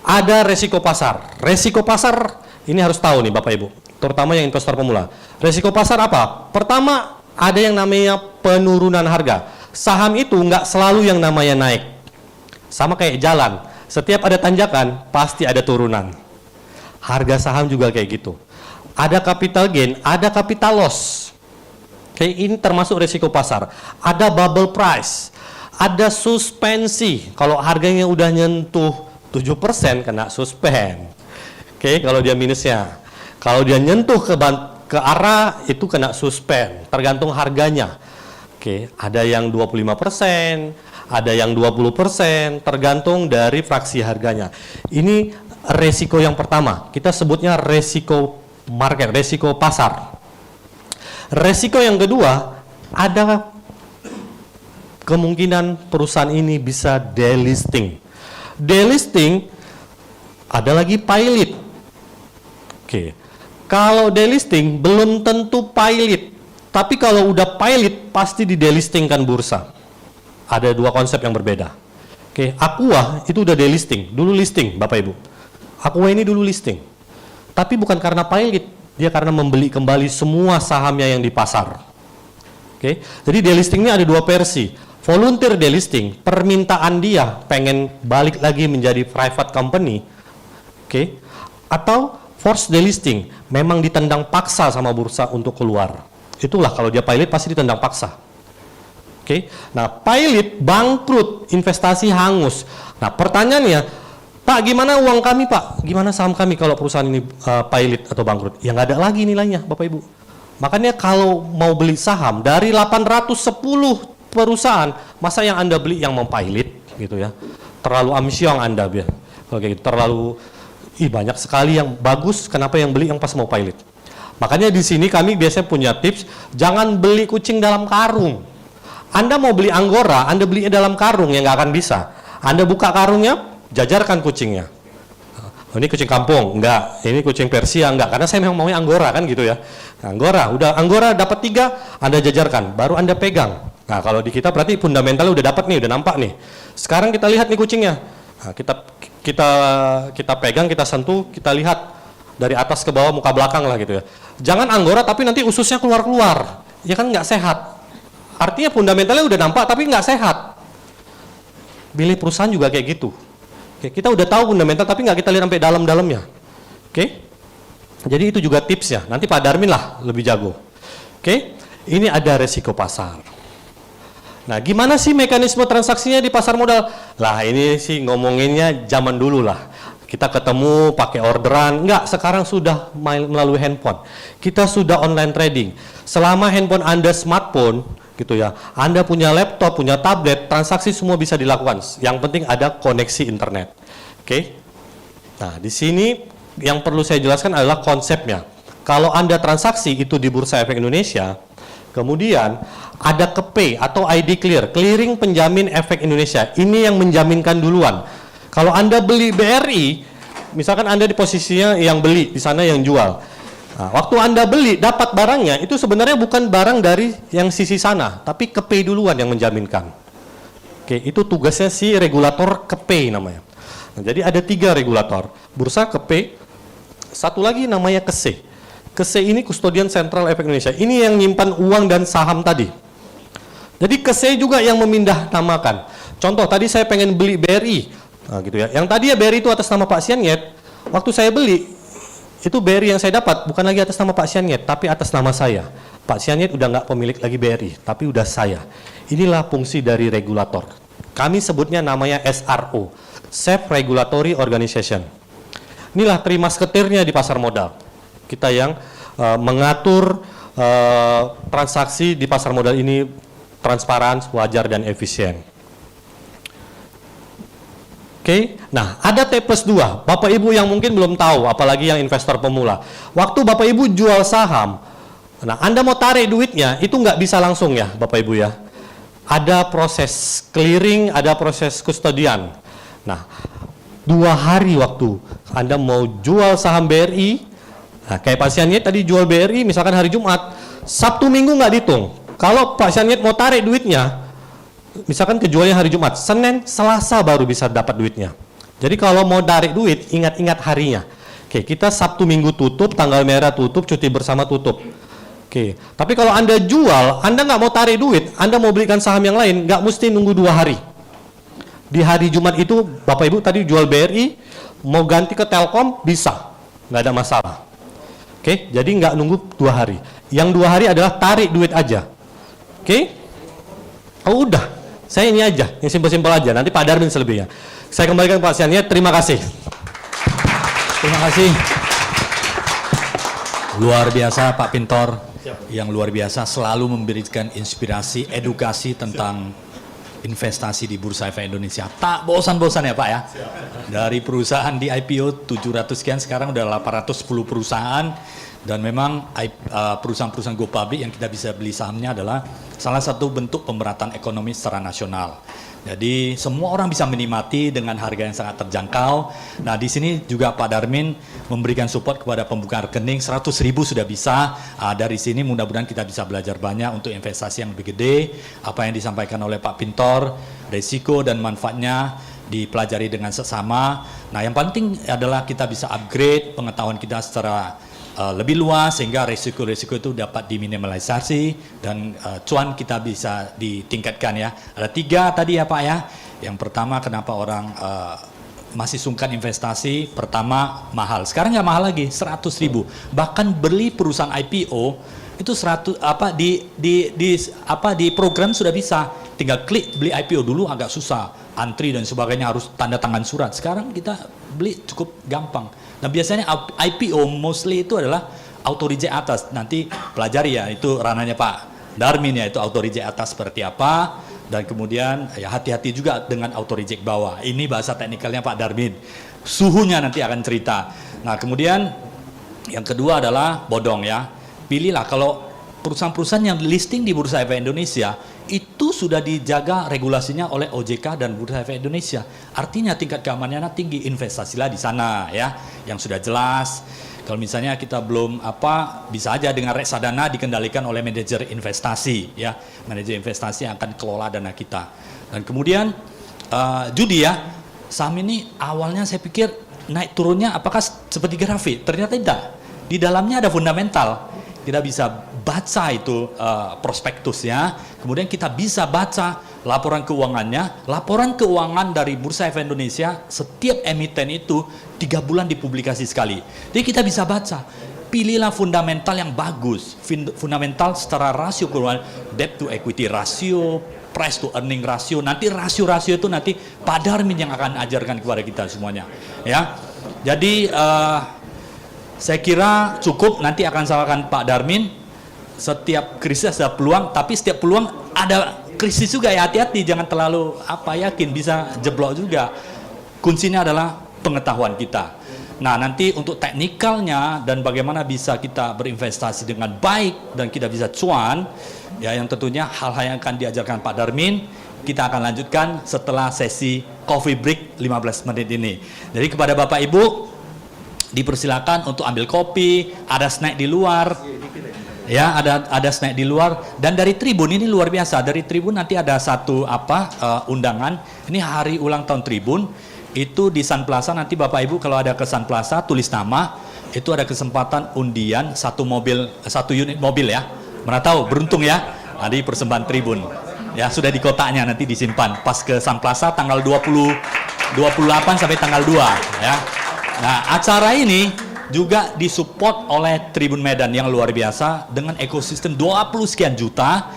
Ada resiko pasar. Resiko pasar ini harus tahu nih Bapak Ibu, terutama yang investor pemula. Resiko pasar apa? Pertama, ada yang namanya penurunan harga. Saham itu nggak selalu yang namanya naik. Sama kayak jalan, setiap ada tanjakan pasti ada turunan. Harga saham juga kayak gitu. Ada capital gain, ada capital loss. Oke, ini termasuk resiko pasar. Ada bubble price, ada suspensi. Kalau harganya udah nyentuh 7% kena suspend. Oke, kalau dia minusnya. Kalau dia nyentuh ke arah itu kena suspend, tergantung harganya. Oke, ada yang 25%, ada yang 20%, tergantung dari fraksi harganya. Ini resiko yang pertama, kita sebutnya resiko market, resiko pasar. Resiko yang kedua, ada kemungkinan perusahaan ini bisa delisting. Delisting, ada lagi pilot. Oke, kalau delisting belum tentu pilot, tapi kalau udah pilot pasti di delistingkan bursa. Ada dua konsep yang berbeda. Oke, Aqua itu udah delisting, dulu listing Bapak Ibu. Aqua ini dulu listing, tapi bukan karena pilot, dia karena membeli kembali semua sahamnya yang di pasar. Oke, jadi delisting ini ada dua versi. Volunteer delisting, permintaan dia pengen balik lagi menjadi private company. Oke, atau forced delisting, memang ditendang paksa sama bursa untuk keluar. Itulah kalau dia pilot pasti ditendang paksa. Oke, nah pilot bangkrut, investasi hangus. Nah pertanyaannya, Pak, gimana uang kami, Pak? Gimana saham kami kalau perusahaan ini pailit atau bangkrut? Ya nggak ada lagi nilainya, Bapak Ibu. Makanya kalau mau beli saham dari 810 perusahaan, masa yang Anda beli yang mau pailit gitu ya? Terlalu amsyong Anda, ya. Kalau kayak gitu, terlalu banyak sekali yang bagus, kenapa yang beli yang pas mau pailit? Makanya di sini kami biasanya punya tips, jangan beli kucing dalam karung. Anda mau beli Anggora, Anda belinya dalam karung, ya nggak akan bisa. Anda buka karungnya, jajarkan kucingnya. Oh, ini kucing kampung, enggak. Ini kucing Persia, enggak. Karena saya memang maunya Anggora kan gitu ya. Nah, Anggora dapat 3, Anda jajarkan, baru Anda pegang. Nah, kalau di kita berarti fundamentalnya udah dapat nih, udah nampak nih. Sekarang kita lihat nih kucingnya. Nah, kita pegang, kita sentuh, kita lihat dari atas ke bawah, muka belakang lah gitu ya. Jangan Anggora tapi nanti ususnya keluar-keluar. Ya kan nggak sehat. Artinya fundamentalnya udah nampak tapi nggak sehat. Pilih perusahaan juga kayak gitu. Oke, kita udah tahu fundamental tapi nggak kita lihat sampai dalam-dalamnya. Oke? Jadi itu juga tipsnya. Nanti Pak Darmin lah lebih jago. Oke? Ini ada resiko pasar. Nah, gimana sih mekanisme transaksinya di pasar modal? Lah, ini sih ngomonginnya zaman dulu lah. Kita ketemu pakai orderan, enggak, sekarang sudah melalui handphone. Kita sudah online trading. Selama handphone Anda smartphone, gitu ya, Anda punya laptop, punya tablet, transaksi semua bisa dilakukan. Yang penting ada koneksi internet. Oke? Nah, di sini yang perlu saya jelaskan adalah konsepnya. Kalau Anda transaksi itu di Bursa Efek Indonesia, kemudian ada KEPE atau ID Clear, Clearing Penjamin Efek Indonesia. Ini yang menjaminkan duluan. Kalau Anda beli BRI, misalkan Anda di posisinya yang beli, di sana yang jual. Nah, waktu Anda beli, dapat barangnya, itu sebenarnya bukan barang dari yang sisi sana, tapi KEPE duluan yang menjaminkan. Oke, itu tugasnya si regulator KEPE namanya. Nah, jadi ada 3 regulator, Bursa, KEPE, satu lagi namanya KESE. KESE ini Kustodian Sentral Efek Indonesia. Ini yang nyimpan uang dan saham tadi. Jadi KESE juga yang memindah namakan. Contoh, tadi saya pengen beli BRI. Nah, gitu ya. Yang tadi ya BRI itu atas nama Pak Sianyet, waktu saya beli, itu BRI yang saya dapat bukan lagi atas nama Pak Sianyet, tapi atas nama saya. Pak Sianyet udah nggak pemilik lagi BRI, tapi udah saya. Inilah fungsi dari regulator. Kami sebutnya namanya SRO, Self Regulatory Organization. Inilah trimasketirnya di pasar modal. Kita yang mengatur transaksi di pasar modal ini transparan, wajar, dan efisien. Oke, nah ada T+2, Bapak Ibu yang mungkin belum tahu, apalagi yang investor pemula. Waktu Bapak Ibu jual saham, nah Anda mau tarik duitnya, itu nggak bisa langsung ya Bapak Ibu ya. Ada proses clearing, ada proses kustodian. Nah, 2 hari waktu Anda mau jual saham BRI, nah kayak Pak Sianyet tadi jual BRI misalkan hari Jumat, Sabtu Minggu nggak dihitung. Kalau Pak Sianyet mau tarik duitnya, misalkan kejualnya hari Jumat, Senin, Selasa baru bisa dapat duitnya. Jadi kalau mau tarik duit, ingat-ingat harinya. Oke, kita Sabtu Minggu tutup, tanggal merah tutup, cuti bersama tutup. Oke, tapi kalau Anda jual, Anda nggak mau tarik duit, Anda mau belikan saham yang lain, nggak mesti nunggu 2 hari. Di hari Jumat itu, Bapak Ibu tadi jual BRI, mau ganti ke Telkom, bisa, nggak ada masalah. Oke, jadi nggak nunggu 2 hari. Yang 2 hari adalah tarik duit aja. Oke, oh udah. Saya ini aja, yang simpel-simpel aja. Nanti Pak Darmin selebihnya. Saya kembalikan Pak Sianyet. Terima kasih. Terima kasih. Luar biasa Pak Pintor. Yang luar biasa selalu memberikan inspirasi, edukasi tentang investasi di Bursa Efek Indonesia. Tak bosan-bosan ya Pak ya. Dari perusahaan di IPO 700 sekian, sekarang udah 810 perusahaan. Dan memang perusahaan-perusahaan go public yang kita bisa beli sahamnya adalah salah satu bentuk pemerataan ekonomi secara nasional. Jadi semua orang bisa menikmati dengan harga yang sangat terjangkau. Nah di sini juga Pak Darmin memberikan support kepada pembukaan rekening 100.000 sudah bisa. Dari sini mudah-mudahan kita bisa belajar banyak untuk investasi yang lebih gede. Apa yang disampaikan oleh Pak Pintor, risiko dan manfaatnya dipelajari dengan seksama. Nah yang penting adalah kita bisa upgrade pengetahuan kita secara lebih luas sehingga risiko-risiko itu dapat diminimalisasi dan cuan kita bisa ditingkatkan ya. Ada 3 tadi ya Pak ya. Yang pertama kenapa orang masih sungkan investasi, pertama mahal. Sekarang nggak mahal lagi, 100.000. Bahkan beli perusahaan IPO Itu 100 di program sudah bisa. Tinggal klik beli IPO, dulu agak susah, antri dan sebagainya, harus tanda tangan surat. Sekarang kita beli cukup gampang. Nah, biasanya IPO mostly itu adalah auto reject atas. Nanti pelajari ya, itu ranahnya Pak Darmin ya, itu auto reject atas seperti apa. Dan kemudian ya hati-hati juga dengan auto reject bawah. Ini bahasa teknikalnya Pak Darmin. Suhunya nanti akan cerita. Nah, kemudian yang kedua adalah bodong ya. Pilihlah kalau perusahaan-perusahaan yang listing di Bursa Efek Indonesia itu sudah dijaga regulasinya oleh OJK dan Bursa Efek Indonesia. Artinya tingkat keamanannya tinggi, investasilah di sana ya, yang sudah jelas. Kalau misalnya kita belum bisa aja dengan reksadana dikendalikan oleh manajer investasi ya, manajer investasi yang akan kelola dana kita. Dan kemudian judi ya, saham ini awalnya saya pikir naik turunnya apakah seperti grafik, ternyata tidak. Di dalamnya ada fundamental. Kita bisa baca itu prospektusnya, kemudian kita bisa baca laporan keuangannya. Laporan keuangan dari Bursa Efek Indonesia setiap emiten itu 3 bulan dipublikasi sekali. Jadi kita bisa baca. Pilihlah fundamental yang bagus, fundamental secara rasio keuangan, debt to equity ratio, price to earning ratio. Nanti rasio-rasio itu nanti Pak Darmin yang akan ajarkan kepada kita semuanya. Ya, jadi saya kira cukup, nanti akan salahkan Pak Darmin. Setiap krisis ada peluang, tapi setiap peluang ada krisis juga ya, hati-hati, jangan terlalu yakin bisa jeblok juga. Kuncinya adalah pengetahuan kita. Nah, nanti untuk teknikalnya dan bagaimana bisa kita berinvestasi dengan baik dan kita bisa cuan, ya yang tentunya hal-hal yang akan diajarkan Pak Darmin, kita akan lanjutkan setelah sesi coffee break 15 menit ini. Jadi kepada Bapak Ibu, dipersilakan untuk ambil kopi, ada snack di luar, ya ada snack di luar. Dan dari Tribun ini luar biasa, dari Tribun nanti ada satu undangan. Ini hari ulang tahun Tribun, itu di Sun Plaza. Nanti Bapak Ibu kalau ada ke Sun Plaza tulis nama, itu ada kesempatan undian satu unit mobil ya. Mana tahu beruntung ya, ada persembahan Tribun. Ya sudah di kotaknya, nanti disimpan pas ke Sun Plaza tanggal 28 sampai tanggal 2 ya. Nah, acara ini juga disupport oleh Tribun Medan yang luar biasa dengan ekosistem 20 sekian juta,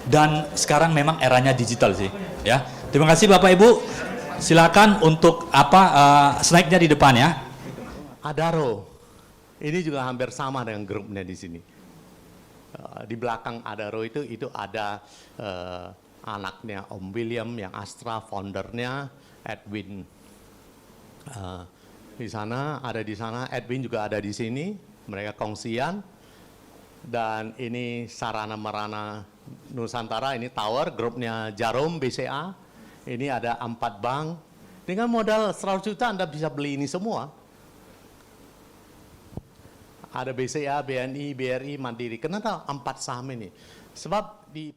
dan sekarang memang eranya digital sih ya. Terima kasih Bapak Ibu. Silakan untuk snacknya di depan ya. Adaro. Ini juga hampir sama dengan grupnya di sini. Di belakang Adaro itu ada anaknya Om William yang Astra, foundernya Edwin. Di sana, Edwin juga ada di sini, mereka kongsian. Dan ini Sarana Marana Nusantara, ini tower, grupnya Jarum BCA. Ini ada 4 bank. Dengan modal 100 juta Anda bisa beli ini semua. Ada BCA, BNI, BRI, Mandiri. Kenapa 4 saham ini? Sebab di